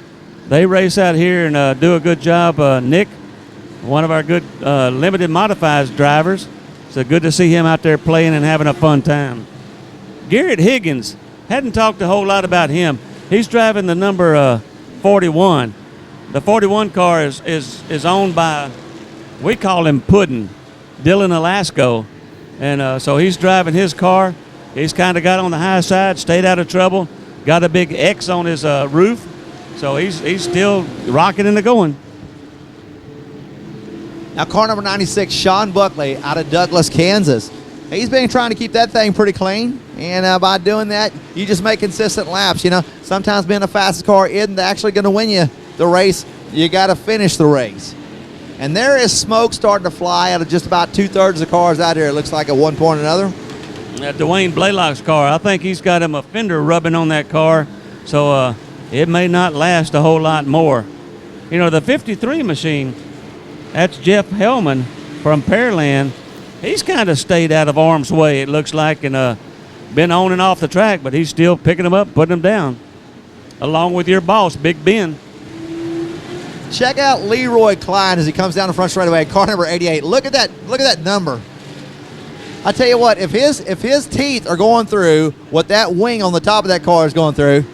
they race out here and do a good job. Nick, one of our good limited modifieds drivers. So good to see him out there playing and having a fun time. Garrett Higgins, hadn't talked a whole lot about him. He's driving the number 41. The 41 car is owned by, we call him Puddin', Dylan Alasko. And so he's driving his car. He's kind of got on the high side, stayed out of trouble, got a big X on his roof. So he's still rocking and going. Now car number 96, Sean Buckley out of Douglas, Kansas. He's been trying to keep that thing pretty clean, and by doing that, you just make consistent laps. You know, sometimes being the fastest car isn't actually going to win you the race. You got to finish the race. And there is smoke starting to fly out of just about 2/3 of the cars out here, it looks like, at one point or another. Dwayne Blaylock's car, I think he's got him a fender rubbing on that car, so it may not last a whole lot more. You know, the 53 machine, that's Jeff Hillman from Pearland. He's kind of stayed out of harm's way, it looks like, and been on and off the track, but he's still picking them up, putting them down, along with your boss, Big Ben. Check out Leroy Klein as he comes down the front straightaway, car number 88. Look at that number. I tell you what, if his teeth are going through what that wing on the top of that car is going through,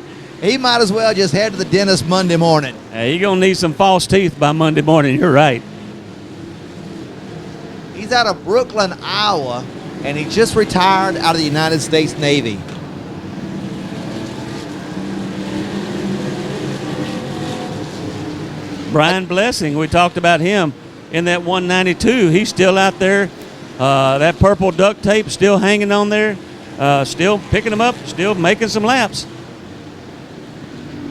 he might as well just head to the dentist Monday morning. Hey, you're going to need some false teeth by Monday morning, you're right. He's out of Brooklyn, Iowa, and he just retired out of the United States Navy. Brian Blessing, we talked about him in that 192. He's still out there. That purple duct tape still hanging on there. Still picking them up, still making some laps.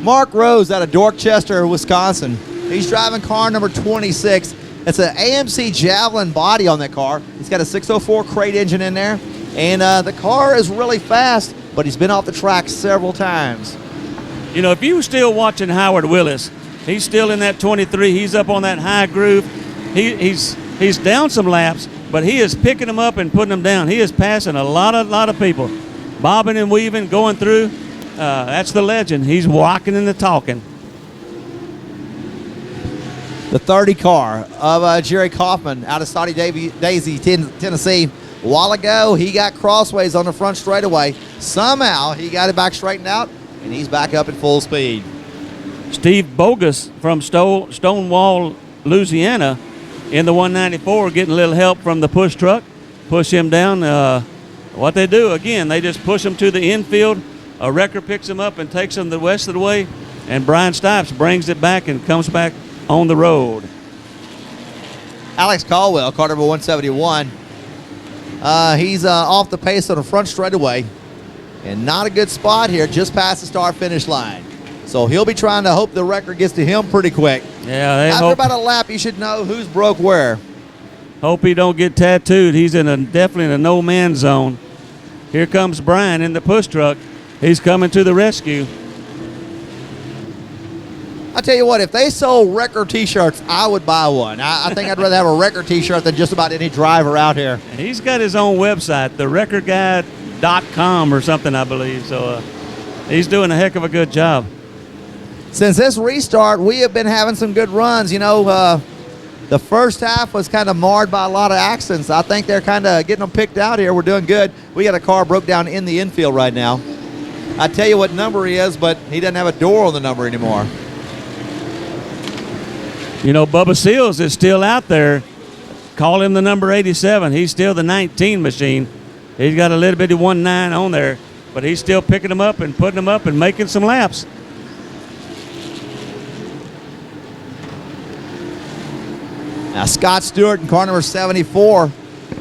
Mark Rose out of Dorchester, Wisconsin. He's driving car number 26. It's an AMC Javelin body on that car. He's got a 604 crate engine in there. And the car is really fast, but he's been off the track several times. You know, if you were still watching Howard Willis, he's still in that 23. He's up on that high groove. He's down some laps, but he is picking them up and putting them down. He is passing a lot of people, bobbing and weaving, going through. That's the legend. He's walking and the talking. The 30 car of Jerry Kaufman out of Stoddy Daisy, Tennessee. A while ago, he got crossways on the front straightaway. Somehow, he got it back straightened out, and he's back up at full speed. Steve Bogus from Stonewall, Louisiana, in the 194, getting a little help from the push truck. Push him down. What they do, again, they just push him to the infield. A wrecker picks him up and takes him the rest of the way, and Brian Stipes brings it back and comes back on the road. Alex Caldwell, car number 171. He's off the pace on the front straightaway, and not a good spot here, just past the start-finish line. So he'll be trying to hope the record gets to him pretty quick. Yeah, After about a lap, you should know who's broke where. Hope he don't get tattooed. He's definitely in a no-man zone. Here comes Brian in the push truck. He's coming to the rescue. I tell you what, if they sold record T-shirts, I would buy one. I think I'd rather have a record T-shirt than just about any driver out here. He's got his own website, therecordguy.com or something, I believe. So he's doing a heck of a good job. Since this restart, we have been having some good runs. You know, the first half was kind of marred by a lot of accidents. I think they're kind of getting them picked out here. We're doing good. We got a car broke down in the infield right now. I tell you what number he is, but he doesn't have a door on the number anymore. You know, Bubba Seals is still out there. Call him the number 87. He's still the 19 machine. He's got a little bitty 19 on there, but he's still picking them up and putting them up and making some laps. Now Scott Stewart in car number 74. A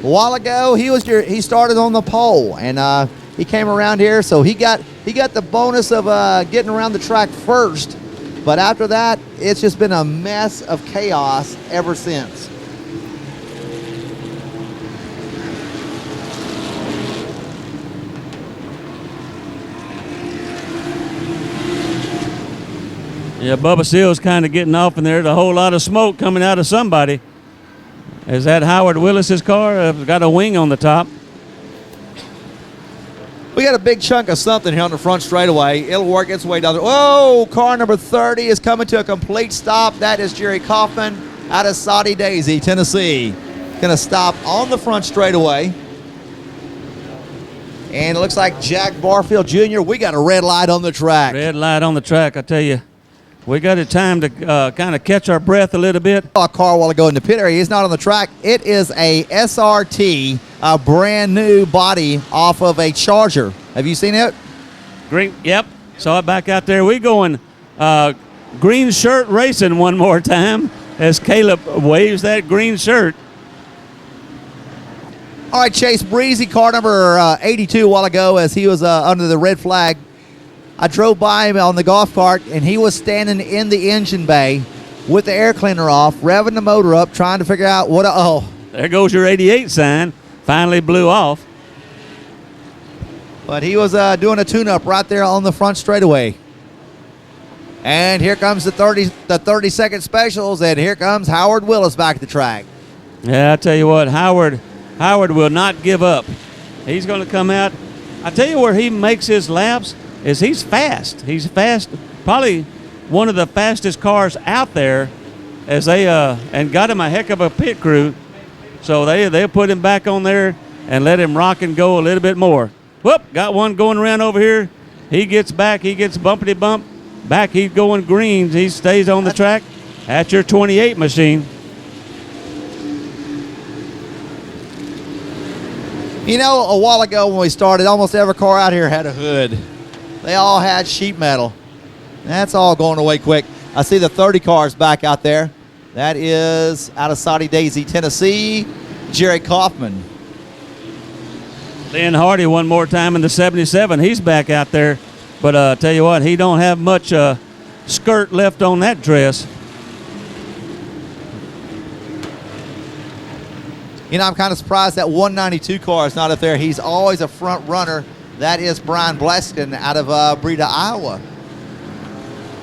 while ago, he started on the pole, and he came around here, so he got the bonus of getting around the track first. But after that, it's just been a mess of chaos ever since. Yeah, Bubba Seals kind of getting off in there. There's a whole lot of smoke coming out of somebody. Is that Howard Willis's car? Got a wing on the top. We got a big chunk of something here on the front straightaway. It'll work its way down there. Whoa, car number 30 is coming to a complete stop. That is Jerry Kaufman out of Soddy Daisy, Tennessee. Going to stop on the front straightaway. And it looks like Jack Barfield Jr., we got a red light on the track. Red light on the track, I tell you. We got it time to kind of catch our breath a little bit. A car a while ago in the pit area. He's not on the track. It is a SRT, a brand new body off of a Charger. Have you seen it? Green, yep. Saw it back out there. We going green shirt racing one more time as Caleb waves that green shirt. All right, Chase Breezy, car number 82 a while ago as he was under the red flag. I drove by him on the golf cart, and he was standing in the engine bay with the air cleaner off, revving the motor up, trying to figure out what There goes your 88 sign. Finally blew off. But he was doing a tune-up right there on the front straightaway. And here comes the 30-second specials, and here comes Howard Willis back at the track. Yeah, I tell you what, Howard will not give up. He's going to come out. I tell you where he makes his laps is he's fast. He's fast, probably one of the fastest cars out there as they and got him a heck of a pit crew. So they put him back on there and let him rock and go a little bit more. Whoop, got one going around over here. He gets back, he gets bumpity bump. Back, he's going greens. He stays on the track. That's your 28 machine. You know, a while ago when we started, almost every car out here had a hood. They all had sheet metal. That's all going away quick. I see the 30 cars back out there. That is out of Soddy Daisy, Tennessee, Jerry Kaufman. Lynn Hardy one more time in the 77. He's back out there. But tell you what, he don't have much skirt left on that dress. You know, I'm kind of surprised that 192 car is not up there. He's always a front runner. That is Brian Blessington out of Breda, Iowa.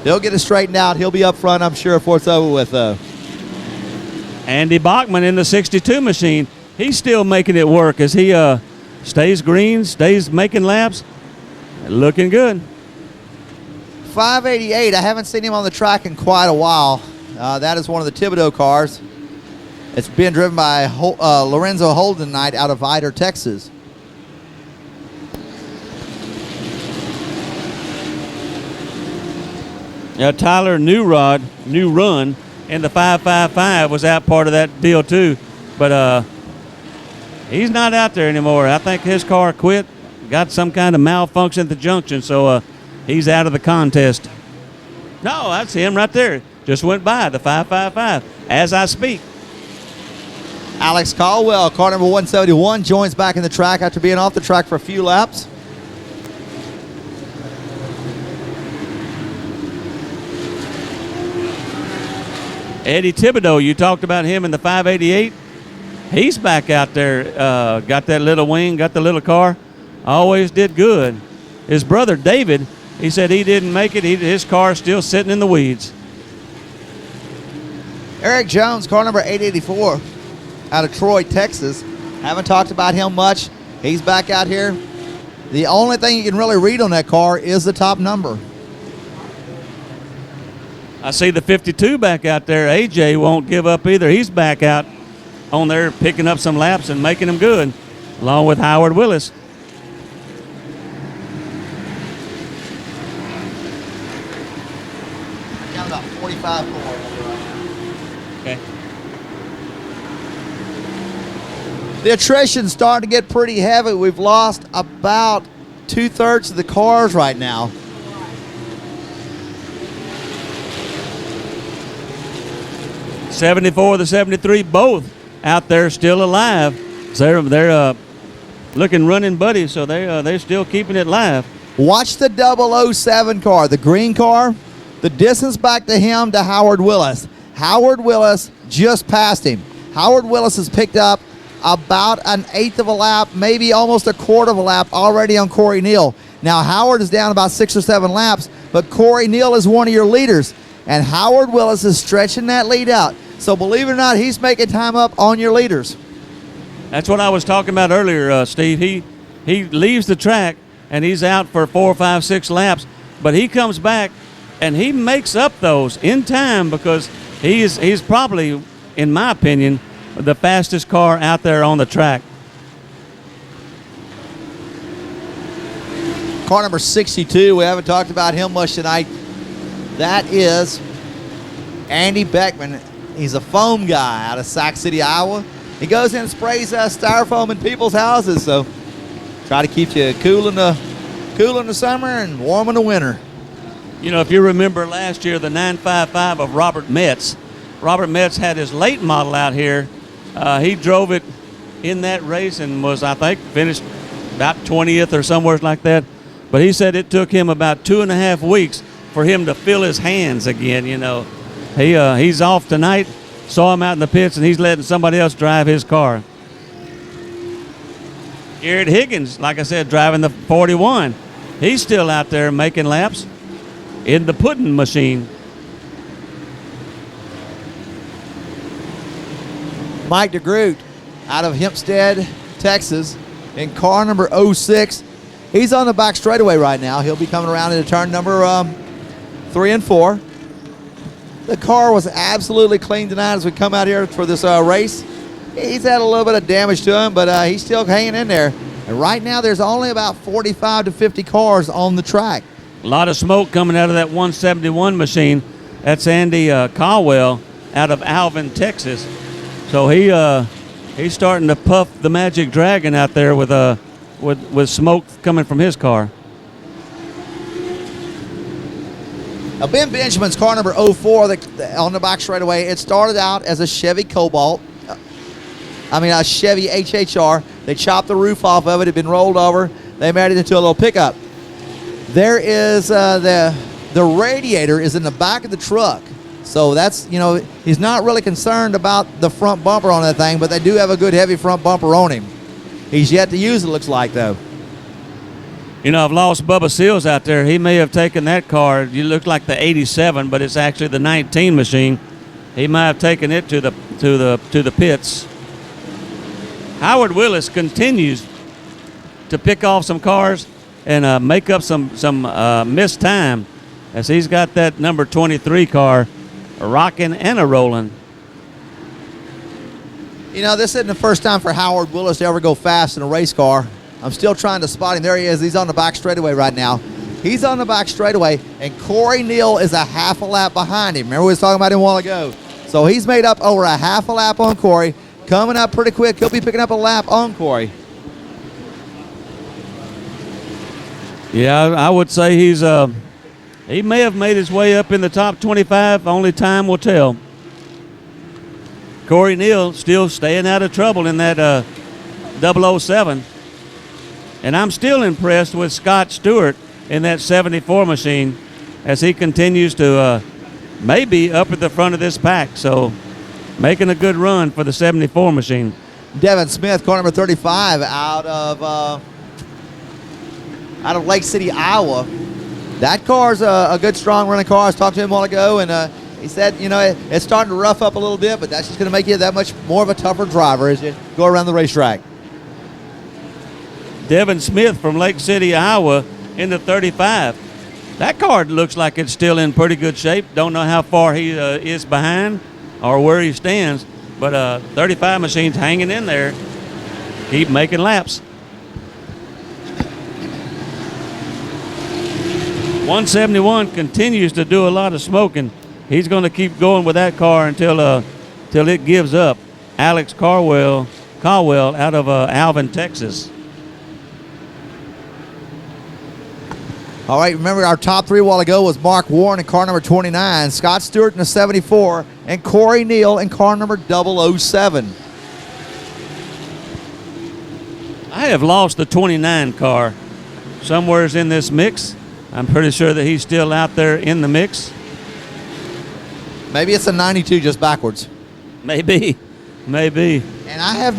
He'll get it straightened out. He'll be up front, I'm sure, before it's over with. Andy Bachman in the 62 machine. He's still making it work as he stays green, stays making laps. Looking good. 588. I haven't seen him on the track in quite a while. That is one of the Thibodeau cars. It's being driven by Lorenzo Holden Knight out of Vidor, Texas. Yeah, Tyler New Run in the 555 was out part of that deal too, but he's not out there anymore. I think his car quit, got some kind of malfunction at the junction, so he's out of the contest. No, that's him right there. Just went by the 555 as I speak. Alex Caldwell, car number 171, joins back in the track after being off the track for a few laps. Eddie Thibodeau, you talked about him in the 588. He's back out there, got that little wing, got the little car. Always did good. His brother David, he said he didn't make it. His car's still sitting in the weeds. Eric Jones, car number 884, out of Troy, Texas. Haven't talked about him much. He's back out here. The only thing you can really read on that car is the top number. I see the 52 back out there. AJ won't give up either. He's back out on there picking up some laps and making them good, along with Howard Willis. Got about 45 cars. Okay. The attrition's starting to get pretty heavy. We've lost about 2/3 of the cars right now. '74, the '73, both out there still alive. So they're looking running buddies, so they're still keeping it live. Watch the 007 car, the green car. The distance back to him to Howard Willis. Howard Willis just passed him. Howard Willis has picked up about an eighth of a lap, maybe almost a quarter of a lap already on Corey Neal. Now Howard is down about 6 or 7 laps, but Corey Neal is one of your leaders. And Howard Willis is stretching that lead out. So believe it or not, he's making time up on your leaders. That's what I was talking about earlier, Steve. He leaves the track, and he's out for 4, 5, 6 laps. But he comes back, and he makes up those in time because he's probably, in my opinion, the fastest car out there on the track. Car number 62, we haven't talked about him much tonight. That is Andy Beckman. He's a foam guy out of Sac City, Iowa. He goes in and sprays styrofoam in people's houses, so try to keep you cool in the summer and warm in the winter. You know, if you remember last year, the 955 of Robert Metz. Robert Metz had his late model out here. He drove it in that race and was, I think, finished about 20th or somewhere like that. But he said it took him about 2.5 weeks for him to feel his hands again, you know. He's off tonight, saw him out in the pits, and he's letting somebody else drive his car. Garrett Higgins, like I said, driving the 41. He's still out there making laps in the pudding machine. Mike Degroot out of Hempstead, Texas, in car number 06. He's on the back straightaway right now. He'll be coming around into turn number 3 and 4. The car was absolutely clean tonight as we come out here for this race. He's had a little bit of damage to him, but he's still hanging in there. And right now there's only about 45 to 50 cars on the track. A lot of smoke coming out of that 171 machine. That's Andy Caldwell out of Alvin, Texas. So he's starting to puff the Magic Dragon out there with smoke coming from his car. Now Ben Benjamin's car number 04 on the back straightaway. It started out as a Chevy Cobalt. A Chevy HHR. They chopped the roof off of it. It had been rolled over. They made it into a little pickup. There is the radiator is in the back of the truck. So that's, he's not really concerned about the front bumper on that thing, but they do have a good heavy front bumper on him. He's yet to use it, looks like, though. I've lost Bubba Seals out there. He may have taken that car. You look like the 87, but it's actually the 19 machine. He might have taken it to the pits. Howard Willis continues to pick off some cars and make up some missed time, as he's got that number 23 car rocking and a rolling. This isn't the first time for Howard Willis to ever go fast in a race car. I'm still trying to spot him. There he is. He's on the back straightaway right now. He's on the back straightaway, and Corey Neal is a half a lap behind him. Remember we was talking about him a while ago. So he's made up over a half a lap on Corey. Coming up pretty quick. He'll be picking up a lap on Corey. Yeah, I would say he may have made his way up in the top 25. Only time will tell. Corey Neal still staying out of trouble in that 007. And I'm still impressed with Scott Stewart in that 74 machine as he continues to maybe up at the front of this pack. So making a good run for the 74 machine. Devin Smith, car number 35, out of Lake City, Iowa. That car's a good, strong running car. I was talking to him a while ago, and he said, it's starting to rough up a little bit, but that's just going to make you that much more of a tougher driver as you go around the racetrack. Devin Smith from Lake City, Iowa, in the 35. That car looks like it's still in pretty good shape. Don't know how far he is behind or where he stands, but 35 machine's hanging in there. Keep making laps. 171 continues to do a lot of smoking. He's going to keep going with that car until it gives up. Alex Caldwell out of Alvin, Texas. All right, remember our top three a while ago was Mark Warren in car number 29, Scott Stewart in the 74, and Corey Neal in car number 007. I have lost the 29 car. Somewhere's in this mix. I'm pretty sure that he's still out there in the mix. Maybe it's a 92 just backwards. Maybe. And I have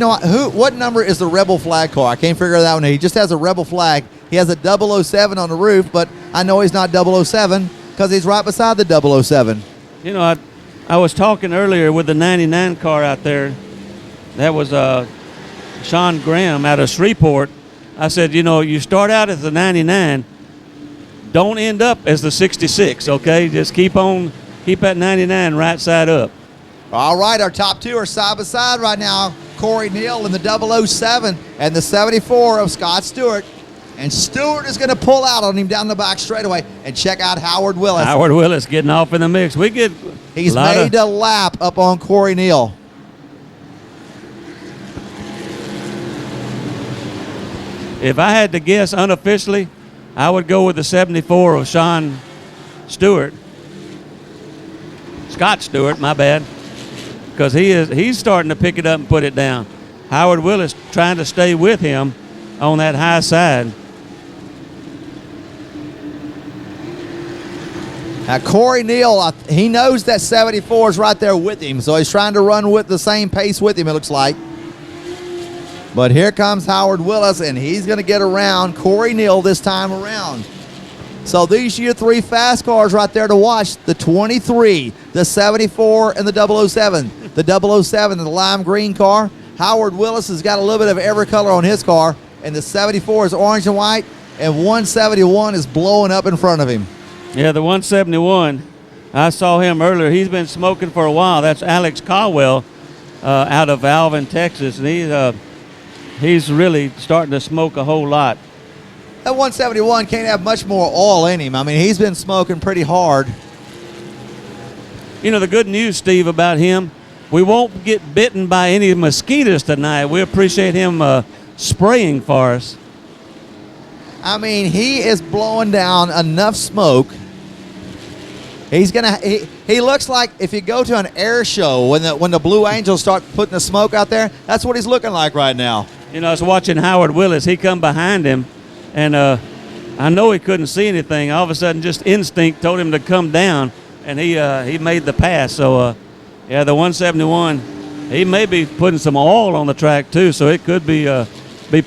what number is the Rebel flag car? I can't figure that one out. He just has a Rebel flag. He has a 007 on the roof, but I know he's not 007 because he's right beside the 007. You know, I was talking earlier with the 99 car out there. That was Sean Graham out of Shreveport. I said, you know, you start out as the 99, don't end up as the 66, okay? Just keep that 99 right side up. All right, our top two are side by side right now. Corey Neal in the 007 and the 74 of Scott Stewart. And Stewart is going to pull out on him down the back straightaway. And check out Howard Willis. Howard Willis getting off in the mix. He's made a lap up on Corey Neal. If I had to guess unofficially, I would go with the 74 of Sean Stewart. Scott Stewart, my bad. Because he's starting to pick it up and put it down. Howard Willis trying to stay with him on that high side. Now, Corey Neal, he knows that 74 is right there with him, so he's trying to run with the same pace with him, it looks like. But here comes Howard Willis, and he's going to get around Corey Neal this time around. So these are your three fast cars right there to watch. The 23, the 74, and the 007. The 007, the lime green car. Howard Willis has got a little bit of every color on his car, and the 74 is orange and white, and 171 is blowing up in front of him. Yeah, the 171, I saw him earlier. He's been smoking for a while. That's Alex Caldwell out of Alvin, Texas, and he's really starting to smoke a whole lot. That 171 can't have much more oil in him. I mean, he's been smoking pretty hard. You know, the good news, Steve, about him, we won't get bitten by any mosquitoes tonight. We appreciate him spraying for us. I mean, he is blowing down enough smoke. He's gonna. He looks like if you go to an air show when the Blue Angels start putting the smoke out there, that's what he's looking like right now. You know, I was watching Howard Willis. He come behind him, and I know he couldn't see anything. All of a sudden, just instinct told him to come down, and he made the pass. So, yeah, the 171, he may be putting some oil on the track too, so it could be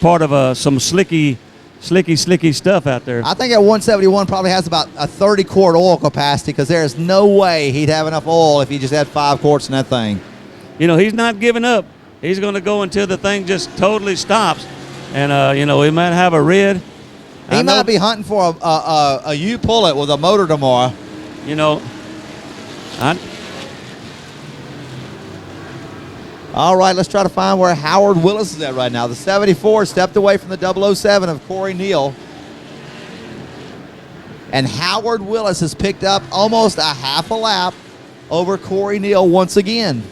part of some slicky stuff out there. I think that 171 probably has about a 30-quart oil capacity because there's no way he'd have enough oil if he just had 5 quarts in that thing. You know, he's not giving up. He's going to go until the thing just totally stops. And, you know, we might have a red. He might be hunting for a U-Pullet with a motor tomorrow. You know, all right, let's try to find where Howard Willis is at right now. The 74 stepped away from the 007 of Corey Neal. And Howard Willis has picked up almost a half a lap over Corey Neal once again.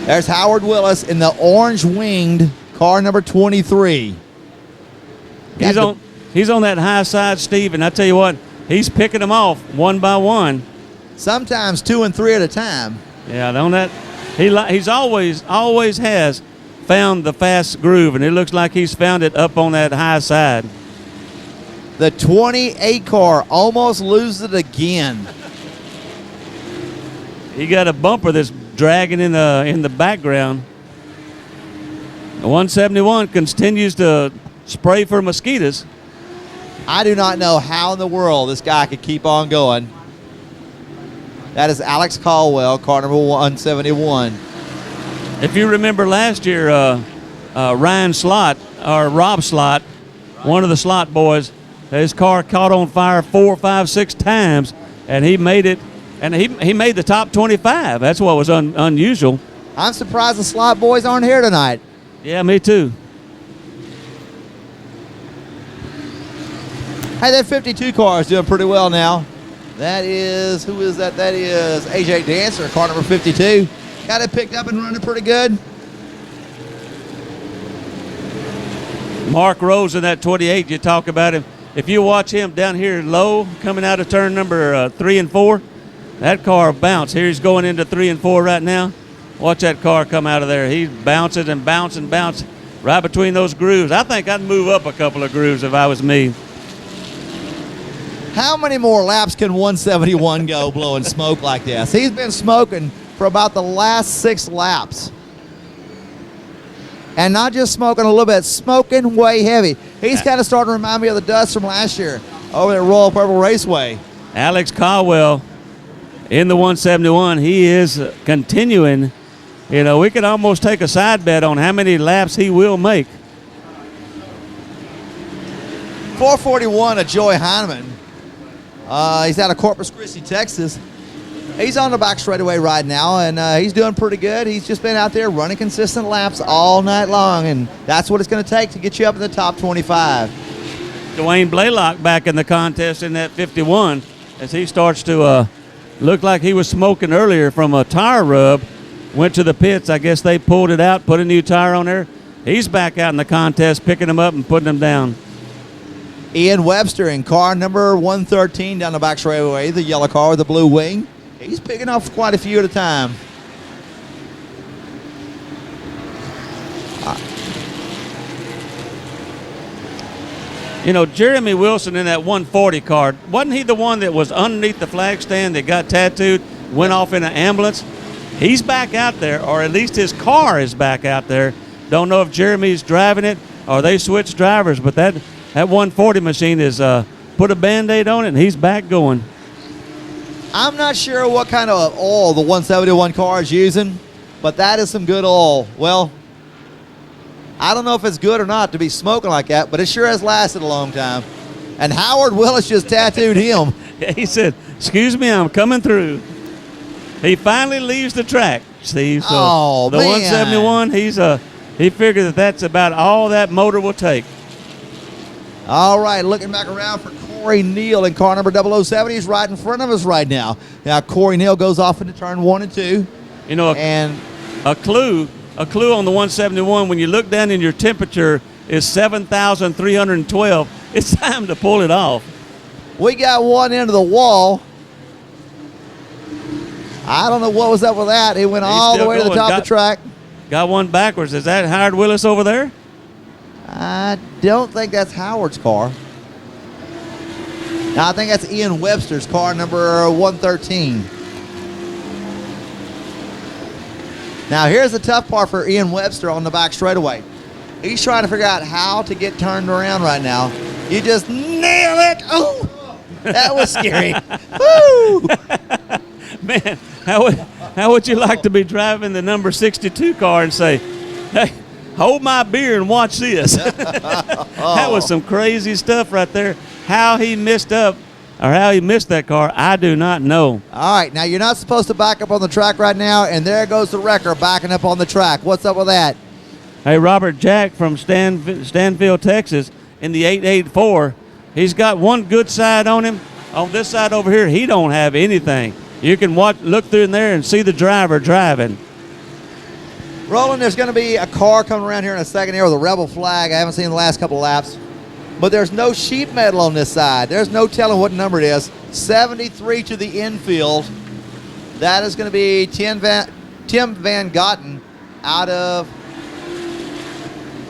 There's Howard Willis in the orange-winged car number 23. He's on that high side, Steve, and I tell you what, he's picking them off one by one. Sometimes 2 and 3 at a time. Yeah, on that, he's always has found the fast groove, and it looks like he's found it up on that high side. The 28 car almost loses it again. He got a bumper that's dragging in the background. The 171 continues to spray for mosquitoes. I do not know how in the world this guy could keep on going. That is Alex Caldwell, car number 171. If you remember last year, Ryan Slott, or Rob Slott, one of the Slott boys, his car caught on fire 4, 5, 6 times, and he made it. And he made the top 25. That's what was unusual. I'm surprised the Slot boys aren't here tonight. Yeah, me too. Hey, that 52 car is doing pretty well now. That is, who is that? That is AJ Dancer, car number 52. Got it picked up and running pretty good. Mark Rose in that 28, you talk about him. If you watch him down here low, coming out of turn number 3 and 4, that car bounced. Here he's going into 3 and 4 right now. Watch that car come out of there. He bounces and bounces and bounces right between those grooves. I think I'd move up a couple of grooves if I was me. How many more laps can 171 go blowing smoke like this? He's been smoking for about the last 6 laps. And not just smoking a little bit, smoking way heavy. He's kind of starting to remind me of the dust from last year. over at Royal Purple Raceway. Alex Caldwell in the 171. He is continuing. You know, we could almost take a side bet on how many laps he will make. 441 of Joey Heinemann. He's out of Corpus Christi, Texas. He's on the back straightaway right now, and he's doing pretty good. He's just been out there running consistent laps all night long, and that's what it's going to take to get you up in the top 25. Dwayne Blaylock back in the contest in that 51 as he starts to look like he was smoking earlier from a tire rub. Went to the pits. I guess they pulled it out, put a new tire on there. He's back out in the contest, picking them up and putting them down. Ian Webster in car number 113 down the back straightaway, the yellow car with the blue wing. He's picking off quite a few at a time. You know, Jeremy Wilson in that 140 car, wasn't he the one that was underneath the flag stand that got tattooed, went off in an ambulance? He's back out there, or at least his car is back out there. Don't know if Jeremy's driving it or they switched drivers, but that 140 machine is put a Band-Aid on it, and he's back going. I'm not sure what kind of oil the 171 car is using, but that is some good oil. Well, I don't know if it's good or not to be smoking like that, but it sure has lasted a long time. And Howard Willis just tattooed him. He said, "Excuse me, I'm coming through." He finally leaves the track, Steve. So oh, the man. 171, he figured that's about all that motor will take. All right, looking back around for Corey Neal in car number 007. He's right in front of us right now. Now, Corey Neal goes off into turn 1 and 2. You know, a clue on the 171, when you look down in your temperature, is 7,312. It's time to pull it off. We got one into the wall. I don't know what was up with that. It went all the way to the top of the track. Got one backwards. Is that Howard Willis over there? I don't think that's Howard's car. No, I think that's Ian Webster's car, number 113. Now, here's the tough part for Ian Webster on the back straightaway. He's trying to figure out how to get turned around right now. You just nail it. Oh, that was scary. Woo! Man, how would you like to be driving the number 62 car and say, "Hey, hold my beer and watch this"? That was some crazy stuff right there. How he missed up or how he missed that car, I do not know. All right, now you're not supposed to back up on the track right now, and there goes the wrecker backing up on the track. What's up with that? Hey, Robert Jack from Stanfield, Texas, in the 884, he's got one good side on him. On this side over here, he don't have anything. You can look through in there and see the driver driving. Roland, there's going to be a car coming around here in a second here with a rebel flag. I haven't seen the last couple of laps. But there's no sheet metal on this side. There's no telling what number it is. 73 to the infield. That is going to be Tim Van Gotten out of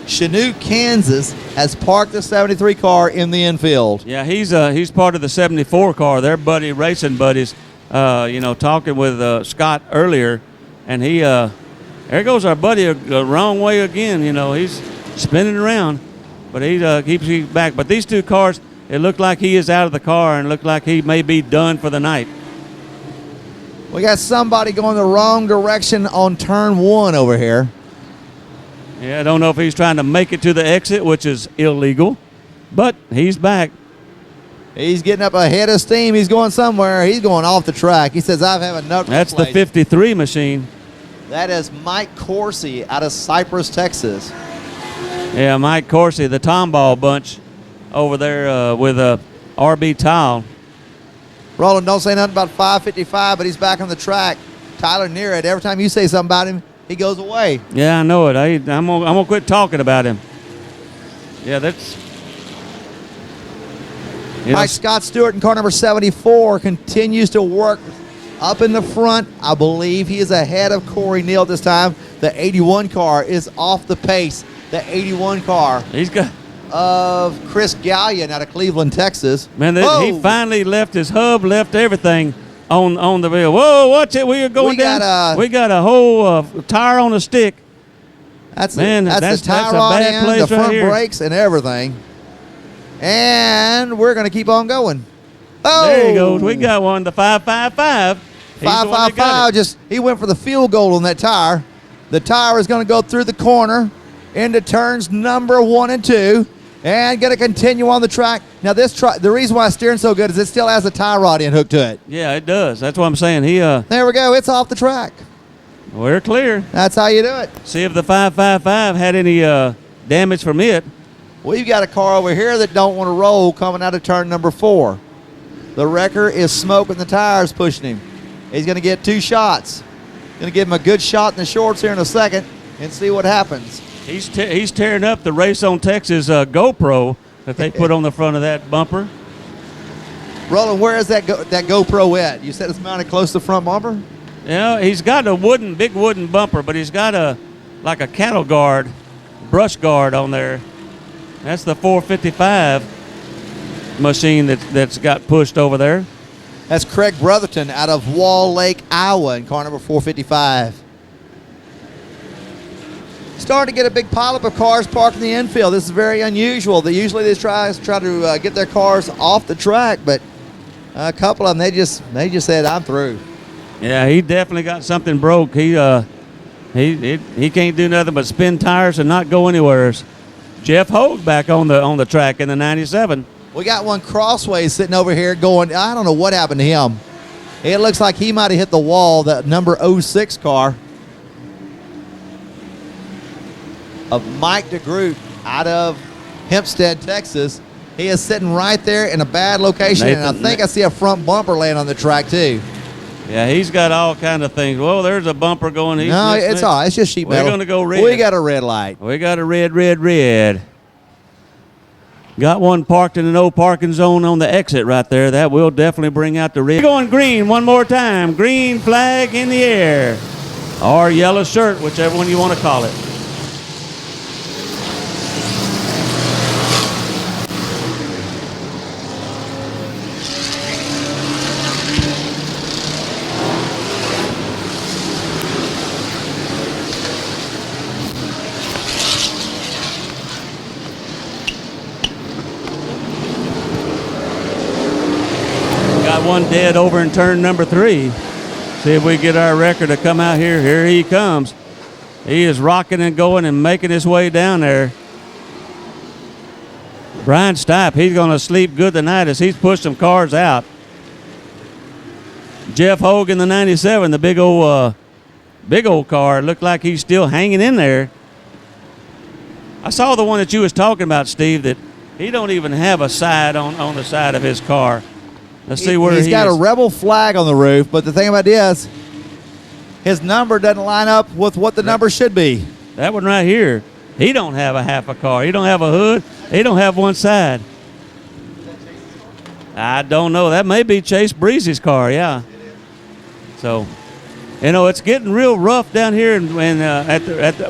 Chanute, Kansas, has parked the 73 car in the infield. Yeah, he's part of the 74 car. They're racing buddies. Talking with Scott earlier, and there goes our buddy the wrong way again. You know, he's spinning around, but he keeps back. But these two cars, it looked like he is out of the car and looked like he may be done for the night. We got somebody going the wrong direction on turn 1 over here. Yeah, I don't know if he's trying to make it to the exit, which is illegal, but he's back. He's getting up ahead of steam. He's going somewhere. He's going off the track. He says, "I've had enough." That's the 53 machine. That is Mike Coursey out of Cypress, Texas. Yeah, Mike Coursey, the Tomball bunch over there with a RB Tile. Roland, don't say nothing about 555, but he's back on the track. Tyler Nearett, every time you say something about him, he goes away. Yeah, I know it. I'm gonna quit talking about him. Yeah, that's. Mike Scott Stewart in car number 74 continues to work up in the front. I believe he is ahead of Corey Neal this time. The 81 car is off the pace. The 81 car. He's got. Of Chris Gallion out of Cleveland, Texas. Man, he finally left his hub, left everything on the wheel. Whoa, watch it. We are going down. We got a whole tire on a stick. That's the tie rod end, the front brakes, and everything. And we're going to keep on going. Oh! There he goes. We got one, the 555. 555, just he went for the field goal on that tire. The tire is going to go through the corner into turns number 1 and 2 and going to continue on the track. Now the reason why it's steering so good is it still has a tie rod in hooked to it. Yeah, it does. That's what I'm saying. There we go. It's off the track. We're clear. That's how you do it. See if the 555 had any damage from it. We've got a car over here that don't want to roll coming out of turn number 4. The wrecker is smoking the tires, pushing him. He's going to get 2 shots. Going to give him a good shot in the shorts here in a second and see what happens. He's tearing up the Race on Texas GoPro that they put on the front of that bumper. Roland, where is that GoPro at? You said it's mounted close to the front bumper? Yeah, he's got a big wooden bumper, but he's got like a cattle guard, brush guard on there. That's the 455 machine that's got pushed over there. That's Craig Brotherton out of Wall Lake, Iowa, in car number 455. Starting to get a big pileup of cars parked in the infield. This is very unusual. Usually they try to get their cars off the track, but a couple of them, they just said, I'm through. Yeah, he definitely got something broke. He can't do nothing but spin tires and not go anywhere. Jeff Hogue back on the track in the 97. We got one crossways sitting over here going, I don't know what happened to him. It looks like he might have hit the wall, that number 06 car of Mike Degroot out of Hempstead, Texas. He is sitting right there in a bad location, and I think I see a front bumper laying on the track too. Yeah, he's got all kind of things. Well, there's a bumper going. No, it's all. It's just sheet metal. We're going to go red. We got a red light. We got a red. Got one parked in an no parking zone on the exit right there. That will definitely bring out the red. We're going green one more time. Green flag in the air. Or yellow shirt, whichever one you want to call it. One dead over in turn number 3. See if we get our record to come out here. Here he comes. He is rocking and going and making his way down there. Brian Stipes, he's going to sleep good tonight as he's pushed some cars out. Jeff Hogue in the 97, the big old car. Looked like he's still hanging in there. I saw the one that you was talking about, Steve, that he don't even have a side on the side of his car. Let's see where he's got a rebel flag on the roof, but the thing about it is, his number doesn't line up with what the number should be. That one right here, he don't have a half a car. He don't have a hood. He don't have one side. I don't know. That may be Chase Breezy's car, yeah. So, it's getting real rough down here and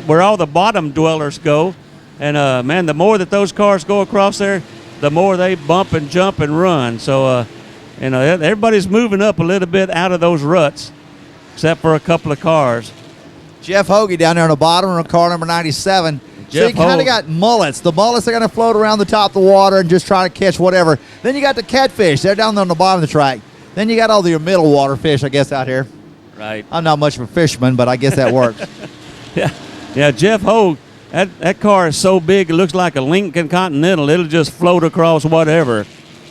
where all the bottom dwellers go. And, man, the more that those cars go across there, the more they bump and jump and run. So, everybody's moving up a little bit out of those ruts, except for a couple of cars. Jeff Hogue down there on the bottom of car number 97. So you kind of got mullets. The mullets are going to float around the top of the water and just try to catch whatever. Then you got the catfish. They're down there on the bottom of the track. Then you got all the middle water fish, I guess, out here. Right. I'm not much of a fisherman, but I guess that works. Yeah, Jeff Hogue, that car is so big it looks like a Lincoln Continental. It'll just float across whatever.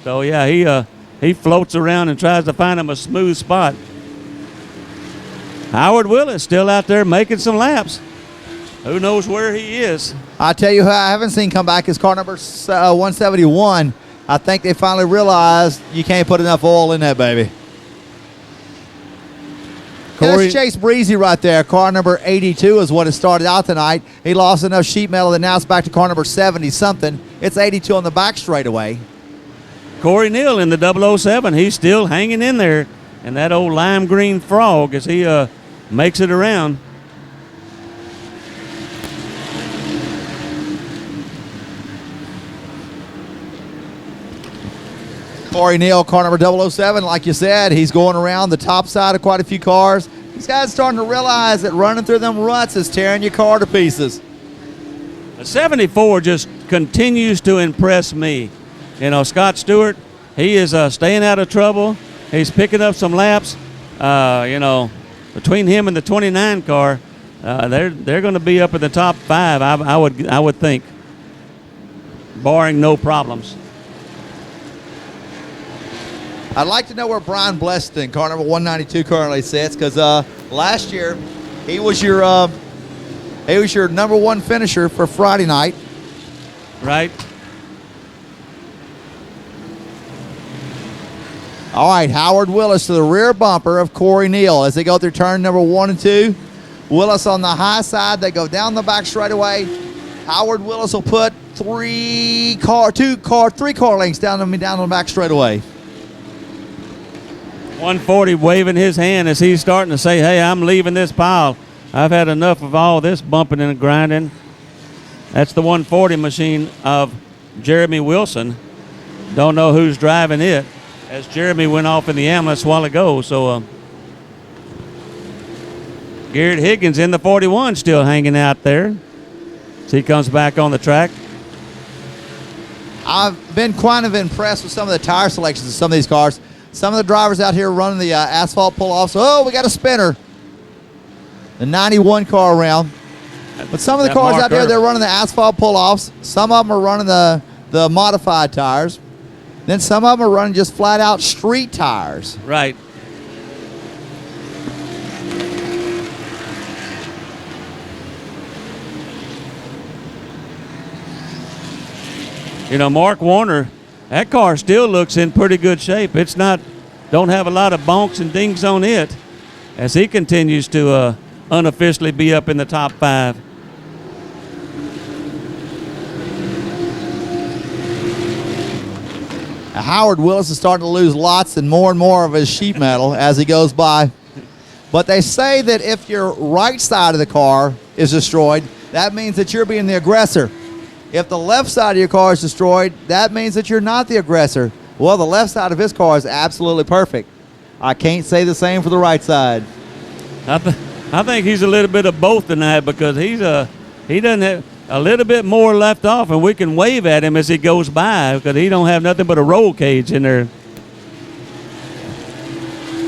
So, yeah, he floats around and tries to find him a smooth spot. Howard Willis still out there making some laps. Who knows where he is? I tell you who I haven't seen come back is car number 171. I think they finally realized you can't put enough oil in that baby. That's Chase Breezy right there. Car number 82 is what it started out tonight. He lost enough sheet metal that now it's back to car number 70-something. It's 82 on the back straightaway. Corey Neal in the 007. He's still hanging in there. And that old lime green frog as he makes it around. Corey Neal, car number 007, like you said, he's going around the top side of quite a few cars. These guys starting to realize that running through them ruts is tearing your car to pieces. The 74 just continues to impress me. You know, Scott Stewart, he is staying out of trouble. He's picking up some laps. You know, between him and the 29 car, they're going to be up in the top 5. I would think, barring no problems. I'd like to know where Brian Blessington, car number 192, currently sits, because last year he was your number 1 finisher for Friday night. Right. All right, Howard Willis to the rear bumper of Corey Neal as they go through turn number 1 and 2. Willis on the high side. They go down the back straightaway. Howard Willis will put 3 car lengths down on the back straightaway. 140 waving his hand as he's starting to say, hey, I'm leaving this pile. I've had enough of all this bumping and grinding. That's the 140 machine of Jeremy Wilson. Don't know who's driving it, as Jeremy went off in the ambulance a while ago. So Garrett Higgins in the 41 still hanging out there as he comes back on the track. I've been kind of impressed with some of the tire selections of some of these cars. Some of the drivers out here running the asphalt pull-offs. Oh, we got a spinner. The 91 car around. But some of the cars out there, they're running the asphalt pull-offs. Some of them are running the modified tires. Then some of them are running just flat-out street tires. Right. You know, Mark Warner, that car still looks in pretty good shape. Don't have a lot of bonks and dings on it as he continues to unofficially be up in the top 5. Howard Willis is starting to lose lots and more of his sheet metal as he goes by. But they say that if your right side of the car is destroyed, that means that you're being the aggressor. If the left side of your car is destroyed, that means that you're not the aggressor. Well, the left side of his car is absolutely perfect. I can't say the same for the right side. I think he's a little bit of both tonight because he doesn't have a little bit more left off, and we can wave at him as he goes by because he don't have nothing but a roll cage in there.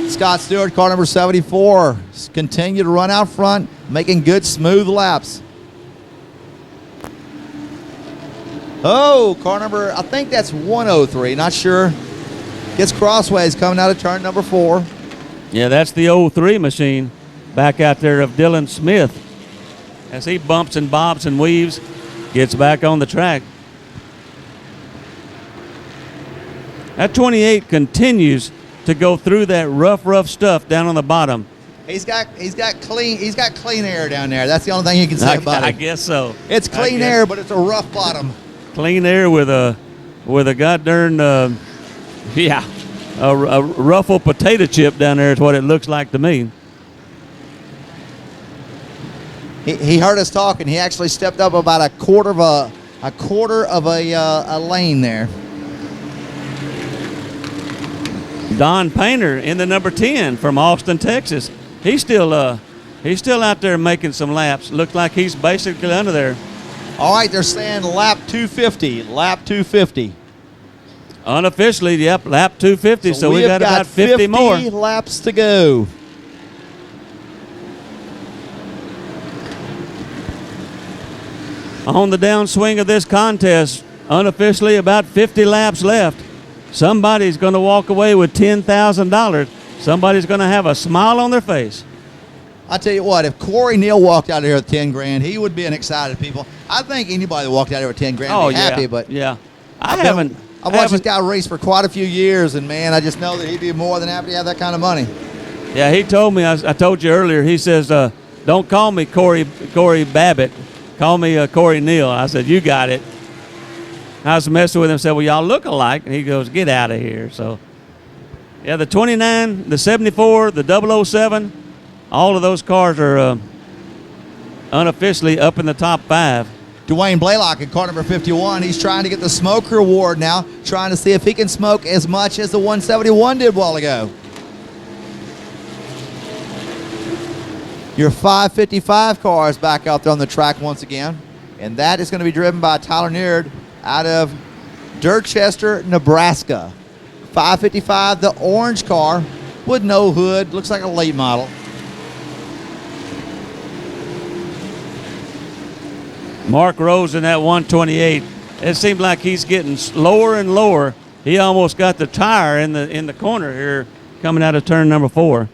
Scott Stewart, car number 74, continue to run out front, making good, smooth laps. Oh, car number, I think that's 103, not sure. Gets crossways coming out of turn number 4. Yeah, that's the 03 machine back out there of Devin Smith. As he bumps and bobs and weaves, gets back on the track. That 28 continues to go through that rough stuff down on the bottom. He's got clean air down there. That's the only thing you can say about it. I guess so. It's clean air, but it's a rough bottom. Clean air with a goddamn a ruffled potato chip down there is what it looks like to me. He heard us talking. He actually stepped up about a quarter of a lane there. Don Painter in the number 10 from Austin, Texas. He's still out there making some laps. Looks like he's basically under there. All right, they're saying lap 250. Lap 250. Unofficially, yep, lap 250. So we got about 50 more laps to go. On the downswing of this contest, unofficially about 50 laps left. Somebody's going to walk away with $10,000. Somebody's going to have a smile on their face. I tell you what, if Corey Neal walked out of here with 10 grand, he would be an excited people. I think anybody that walked out here with 10 grand would be happy. But yeah, I've watched this guy race for quite a few years, and man, I just know that he'd be more than happy to have that kind of money. Yeah, he told me. I told you earlier. He says, "Don't call me Corey Babbitt. Call me Corey Neal." I said, "You got it." I was messing with him. Said, "Well, y'all look alike," and he goes, "Get out of here." So, yeah, the 29, the 74, the 007, all of those cars are unofficially up in the top 5. Dwayne Blaylock in car number 51. He's trying to get the smoker award now, trying to see if he can smoke as much as the 171 did a while ago. Your 555 car is back out there on the track once again, and that is going to be driven by Tyler Neard out of Dorchester, Nebraska. 555, the orange car with no hood. Looks like a late model. Mark Rose in that 128. It seemed like he's getting lower and lower. He almost got the tire in the corner here coming out of turn number 4.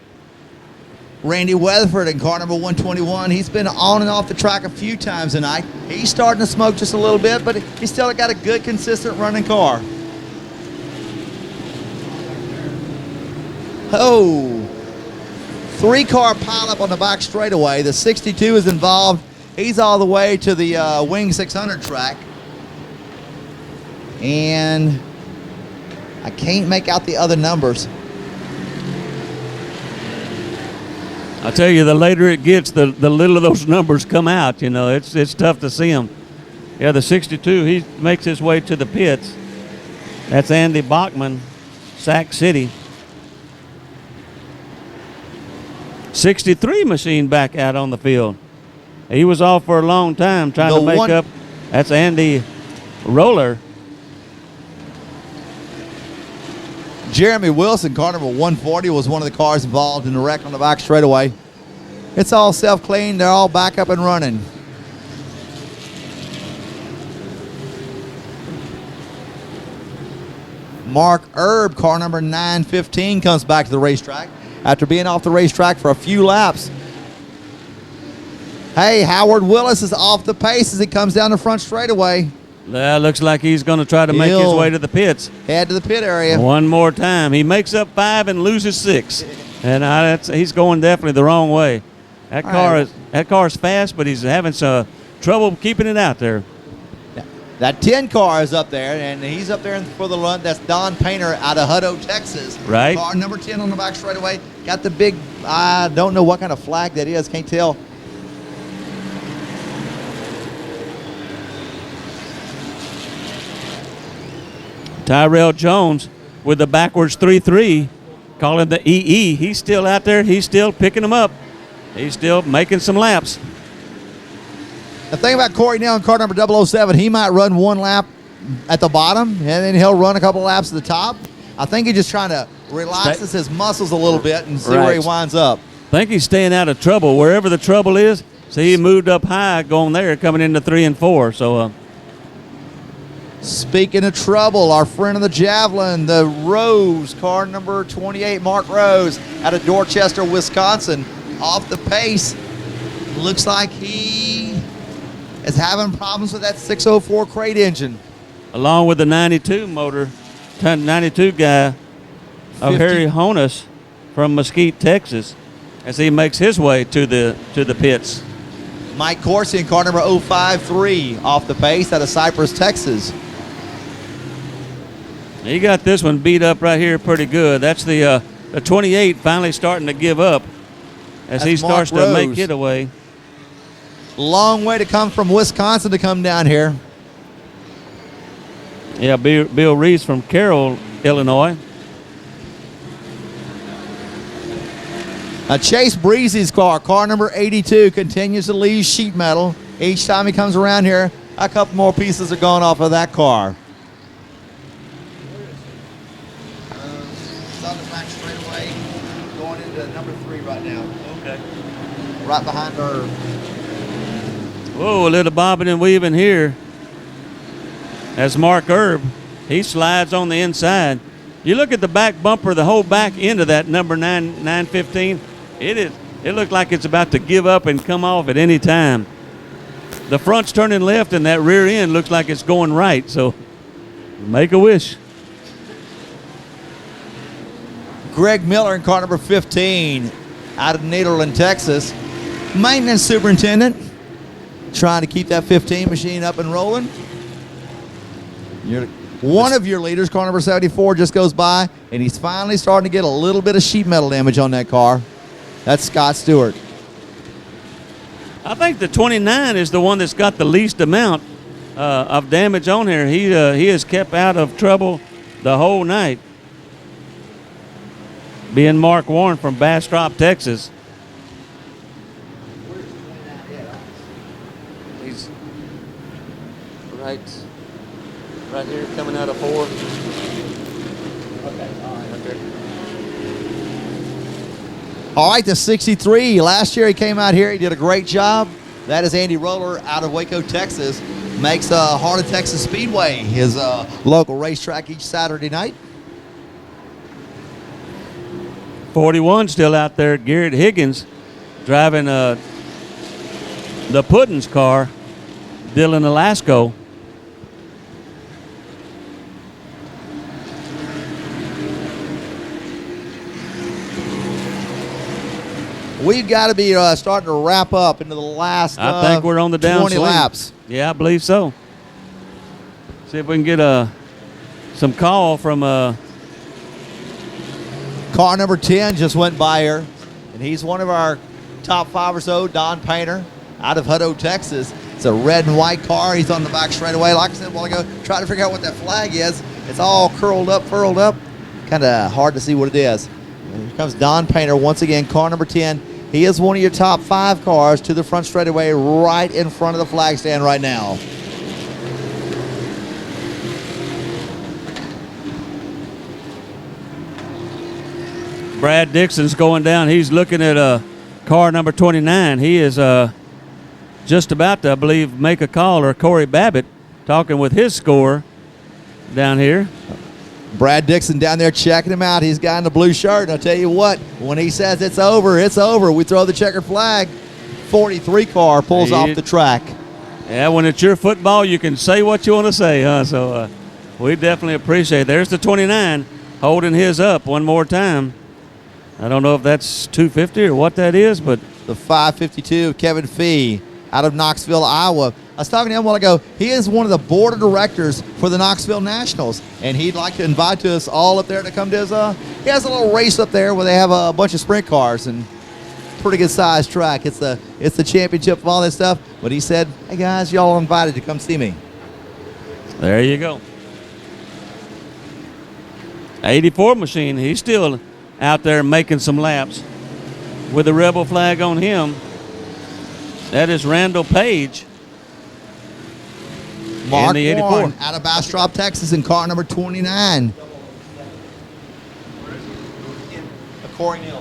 Randy Weatherford in car number 121. He's been on and off the track a few times tonight. He's starting to smoke just a little bit, but he's still got a good, consistent running car. Oh, 3-car pileup on the back straightaway. The 62 is involved. He's all the way to the Wing 600 track. And I can't make out the other numbers. I tell you, the later it gets, the little of those numbers come out. You know, it's tough to see them. Yeah, the 62, he makes his way to the pits. That's Andy Bachman, Sac City. 63 machine back out on the field. He was off for a long time trying to make up. That's Andy Roller. Jeremy Wilson, car number 140, was one of the cars involved in the wreck on the back straightaway. It's all self-cleaned. They're all back up and running. Mark Erb, car number 915, comes back to the racetrack after being off the racetrack for a few laps. Hey, Howard Willis is off the pace as he comes down the front straightaway. That looks like he's going to try to make his way to the pits. Head to the pit area. One more time. He makes up 5 and loses 6. And he's going definitely the wrong way. That car's fast, but he's having some trouble keeping it out there. That 10 car is up there, and he's up there for the run. That's Don Painter out of Hutto, Texas. Right. Car number 10 on the back straightaway. Got the big, I don't know what kind of flag that is. Can't tell. Tyrell Jones with the backwards 3-3, calling the EE. He's still out there. He's still picking them up. He's still making some laps. The thing about Corey Neal in car number 007, he might run one lap at the bottom, and then he'll run a couple laps at the top. I think he's just trying to relaxes his muscles a little bit and see where he winds up. I think he's staying out of trouble. Wherever the trouble is, see, he moved up high going there, coming into 3 and 4. So, speaking of trouble, our friend of the javelin, the Rose, car number 28, Mark Rose, out of Dorchester, Wisconsin, off the pace. Looks like he is having problems with that 604 crate engine. Along with the 92 motor, 92 guy of Harry Honus from Mesquite, Texas, as he makes his way to the pits. Mike Corsi in car number 053 off the pace out of Cypress, Texas. He got this one beat up right here pretty good. That's the 28 finally starting to give up as he starts to make it away. Long way to come from Wisconsin to come down here. Yeah, Bill Reese from Carroll, Illinois. Chase Breezy's car number 82, continues to leave sheet metal. Each time he comes around here, a couple more pieces are going off of that car. It's on the back straightaway, going into number 3 right now. Okay. Right behind her. Whoa, a little bobbing and weaving here. As Mark Erb, he slides on the inside. You look at the back bumper, the whole back end of that number 915. It looked like it's about to give up and come off at any time. The front's turning left and that rear end looks like it's going right. So make a wish. Greg Miller in car number 15 out of Nederland, Texas. Maintenance superintendent trying to keep that 15 machine up and rolling. One of your leaders, car number 74, just goes by, and he's finally starting to get a little bit of sheet metal damage on that car. That's Scott Stewart. I think the 29 is the one that's got the least amount of damage on here. He has kept out of trouble the whole night. Being Mark Warren from Bastrop, Texas. He's right Right here, coming out of 4. Okay, all right. Okay. All right, the 63. Last year he came out here. He did a great job. That is Andy Roller out of Waco, Texas. Makes Heart of Texas Speedway his local racetrack each Saturday night. 41 still out there. Garrett Higgins driving the Puddin's car. Dylan Alasco. We've got to be starting to wrap up into the last I think we're on the 20 downswing. laps. Yeah, I believe so. See if we can get some call from Car number 10 just went by here, and he's one of our top 5 or so, Don Painter, out of Hutto, Texas. It's a red and white car. He's on the back straightaway. Like I said a while ago, try to figure out what that flag is. It's all curled up, furled up. Kind of hard to see what it is. And here comes Don Painter once again, car number 10. He is one of your top 5 cars to the front straightaway right in front of the flag stand right now. Brad Dixon's going down. He's looking at car number 29. He is just about to, I believe, make a call, or Corey Babbitt talking with his score down here. Brad Dixon down there checking him out. He's got in the blue shirt. And I'll tell you what, when he says it's over, it's over. We throw the checkered flag. 43 car pulls off the track. Yeah, when it's your football, you can say what you want to say, huh? So we definitely appreciate it. There's the 29 holding his up one more time. I don't know if that's 250 or what that is, but The 552, Kevin Fee, out of Knoxville, Iowa. I was talking to him a while ago. He is one of the board of directors for the Knoxville Nationals, and he'd like to invite us all up there to come to his. He has a little race up there where they have a bunch of sprint cars, and pretty good sized track. It's the championship of all this stuff. But he said, "Hey guys, y'all are invited to come see me." there you go. 84 machine. He's still out there making some laps with the rebel flag on him. That is Randall Page. Mark in the 84. Warren out of Bastrop, Texas, in car number 29. Corey Neal.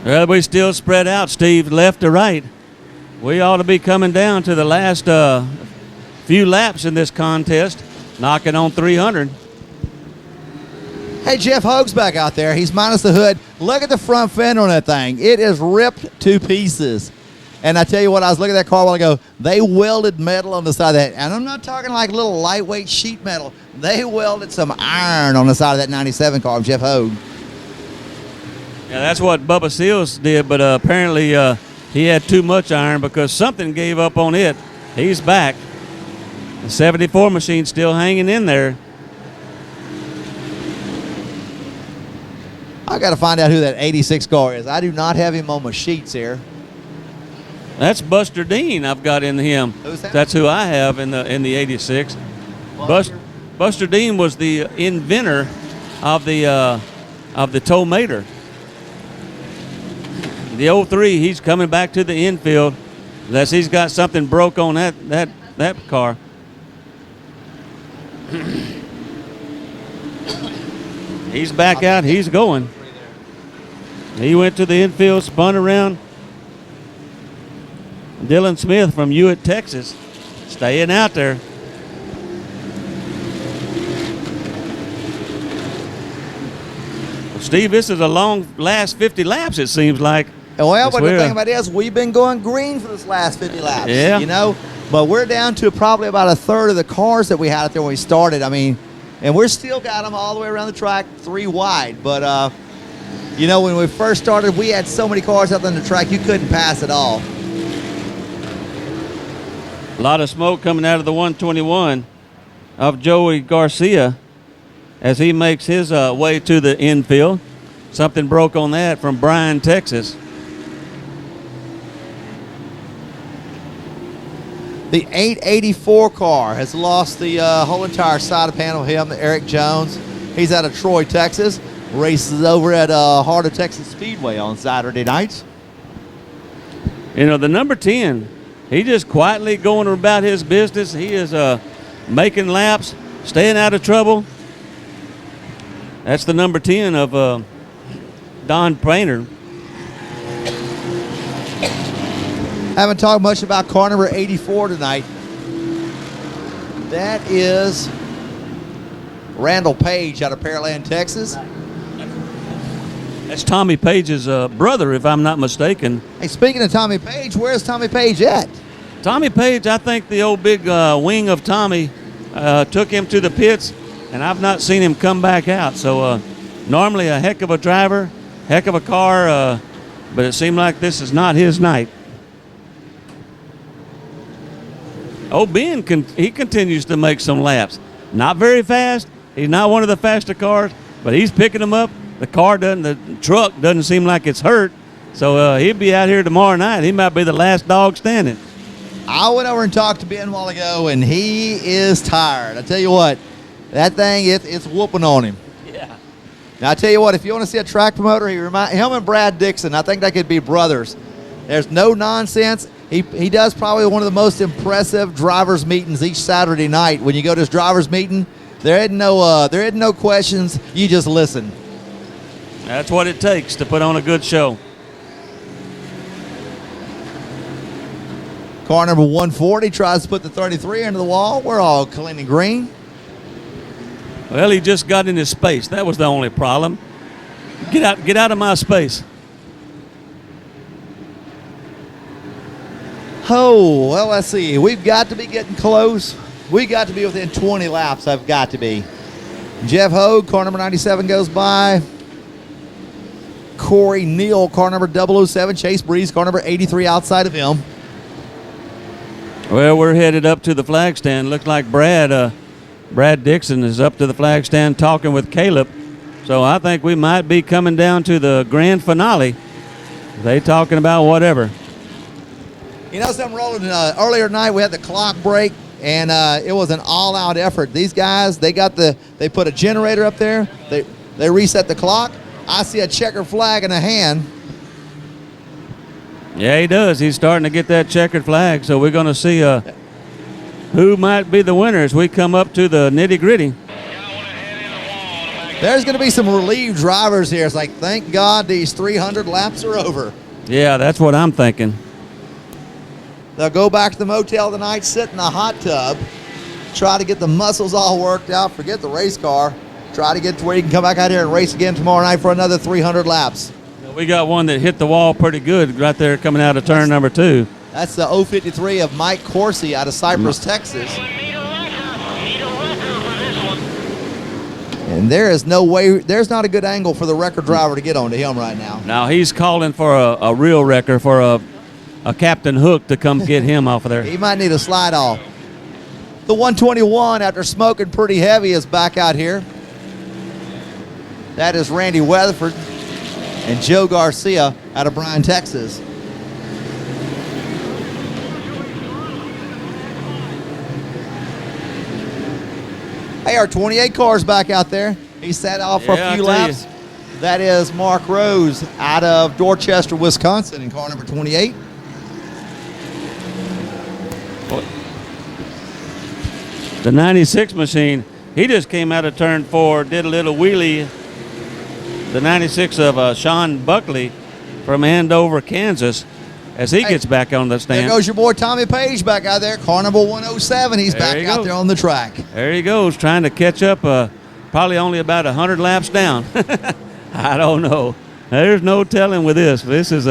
Well, we still spread out, Steve, left to right. We ought to be coming down to the last few laps in this contest, knocking on 300. Hey, Jeff Hogue's back out there. He's minus the hood. Look at the front fender on that thing. It is ripped to pieces. And I tell you what, I was looking at that car a while ago. They welded metal on the side of that. And I'm not talking like little lightweight sheet metal. They welded some iron on the side of that 97 car of Jeff Hogue. Yeah, that's what Bubba Seals did, but apparently he had too much iron because something gave up on it. He's back. The 74 machine still hanging in there. I got to find out who that 86 car is. I do not have him on my sheets here. That's Buster Dean I've got in him. Who's that? That's who I have in the 86. Buster Dean was the inventor of the Tomater. The 03, he's coming back to the infield unless he's got something broke on that car. He's back out. He's going. He went to the infield, spun around. Dylan Smith from Hewitt, Texas, staying out there. Well, Steve, this is a long last 50 laps, it seems like. Well, but the thing about it is we've been going green for this last 50 laps. Yeah. You know, but we're down to probably about a third of the cars that we had out there when we started. I mean, and we're still got them all the way around the track, 3 wide. But, you know, when we first started, we had so many cars out on the track, you couldn't pass at all. A lot of smoke coming out of the 121 of Joey Garcia. as he makes his way to the infield. Something broke on that from Bryan, Texas. The 884 car has lost the whole entire side of panel. Him, Eric Jones. He's out of Troy, Texas. Races over at Heart of Texas Speedway on Saturday nights. You know, the number 10, he just quietly going about his business. He is making laps, staying out of trouble. That's the number 10 of Don Painter. Haven't talked much about car number 84 tonight. That is Randall Page out of Pearland, Texas. That's Tommy Page's brother, if I'm not mistaken. Hey, speaking of Tommy Page, where's Tommy Page at? Tommy Page, I think the old big wing of Tommy took him to the pits, and I've not seen him come back out. So normally a heck of a driver, heck of a car, but it seemed like this is not his night. Oh, Ben, he continues to make some laps. Not very fast. He's not one of the faster cars, but he's picking them up. The truck doesn't seem like it's hurt. So he'll be out here tomorrow night. He might be the last dog standing. I went over and talked to Ben a while ago, and he is tired. I tell you what, that thing, it's whooping on him. Yeah. Now, I tell you what, if you want to see a track promoter, him and Brad Dixon, I think they could be brothers. There's no nonsense. He does probably one of the most impressive drivers' meetings each Saturday night. When you go to his drivers' meeting, there isn't no questions. You just listen. That's what it takes to put on a good show. Car number 140 tries to put the 33 into the wall. We're all clean and green. Well, he just got in his space. That was the only problem. Get out of my space. Oh, well, let's see. We've got to be getting close. We got to be within 20 laps. I've got to be. Jeff Hogue, car number 97 goes by. Corey Neal, car number 007. Chase Breeze, car number 83 outside of him. Well, we're headed up to the flag stand. Looks like Brad Dixon is up to the flag stand talking with Caleb. So I think we might be coming down to the grand finale. They talking about whatever. You know something, Roland? Earlier tonight we had the clock break, and it was an all-out effort. These guys, they put a generator up there. They reset the clock. I see a checkered flag in a hand. Yeah, he does. He's starting to get that checkered flag. So we're going to see who might be the winner as we come up to the nitty-gritty. There's going to be some relieved drivers here. It's like, thank God these 300 laps are over. Yeah, that's what I'm thinking. They'll go back to the motel tonight, sit in the hot tub, try to get the muscles all worked out, forget the race car, try to get to where you can come back out here and race again tomorrow night for another 300 laps. We got one that hit the wall pretty good right there coming out of turn number 2. That's the 053 of Mike Corsi out of Cypress, Texas. And there is no way, there's not a good angle for the record driver to get onto him right now. Now he's calling for a real wrecker, for a Captain Hook to come get him off of there. He might need a slide off. The 121, after smoking pretty heavy, is back out here. That is Randy Weatherford and Joe Garcia out of Bryan, Texas. Hey, our 28 car's back out there. He sat off for a few laps. That is Mark Rose out of Dorchester, Wisconsin in car number 28. The 96 machine, he just came out of turn 4, did a little wheelie. The 96 of Sean Buckley from Andover, Kansas, as he gets back on the stand. There goes your boy Tommy Page back out there, car number 107. He's back out there on the track. There he goes, trying to catch up, probably only about 100 laps down. I don't know. There's no telling with this. This is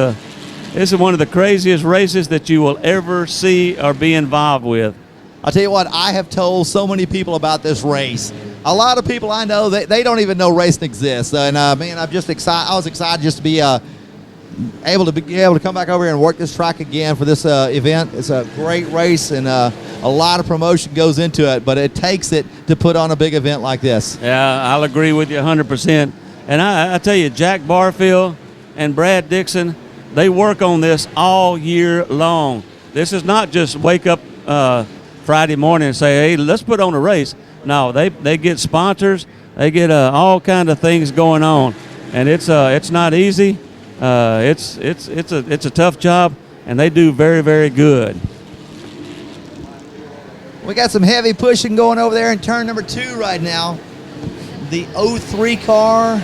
one of the craziest races that you will ever see or be involved with. I'll tell you what, I have told so many people about this race. A lot of people I know, they don't even know racing exists. And man, I'm just excited. I was excited just to be able to come back over here and work this track again for this event. It's a great race, and A lot of promotion goes into it, but it takes it to put on a big event like this. Yeah, I'll agree with you 100%. And I tell you, Jack Barfield and Brad Dixon, they work on this all year long. This is not just wake up Friday morning and say, hey, let's put on a race. No, they get sponsors. They get all kind of things going on, and it's not easy. It's a tough job, and they do very, very good. We got some heavy pushing going over there in turn number 2 right now. The 03 car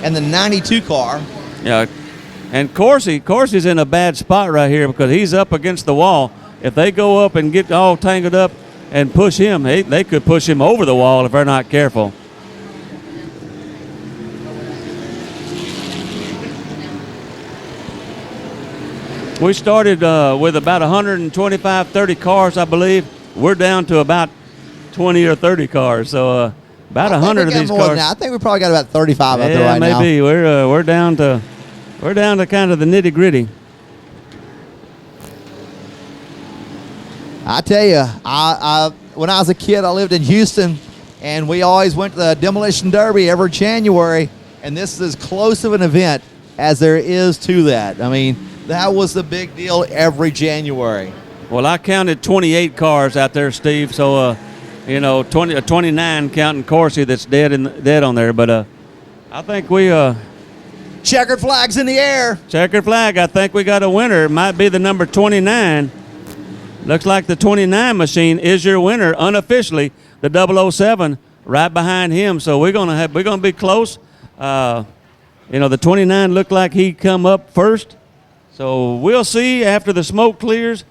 and the 92 car. Yeah, and Corsy's in a bad spot right here because he's up against the wall. If they go up and get all tangled up and push him, they could push him over the wall if they're not careful. We started with about 125, 30 cars, I believe. We're down to about 20 or 30 cars, so about 100 of these cars. I think we probably got about 35 out there right now. Yeah, maybe. We're down to kind of the nitty gritty. I tell you, I when I was a kid, I lived in Houston, and we always went to the Demolition Derby every January, and this is as close of an event as there is to that. I mean, that was the big deal every January. Well, I counted 28 cars out there, Steve, so 29 counting Corsi that's dead on there, but I think we checkered flags in the air. Checkered flag. I think we got a winner. It might be the number 29. Looks like the 29 machine is your winner unofficially. The 007 right behind him. So we're gonna be close. The 29 looked like he come up first. So we'll see after the smoke clears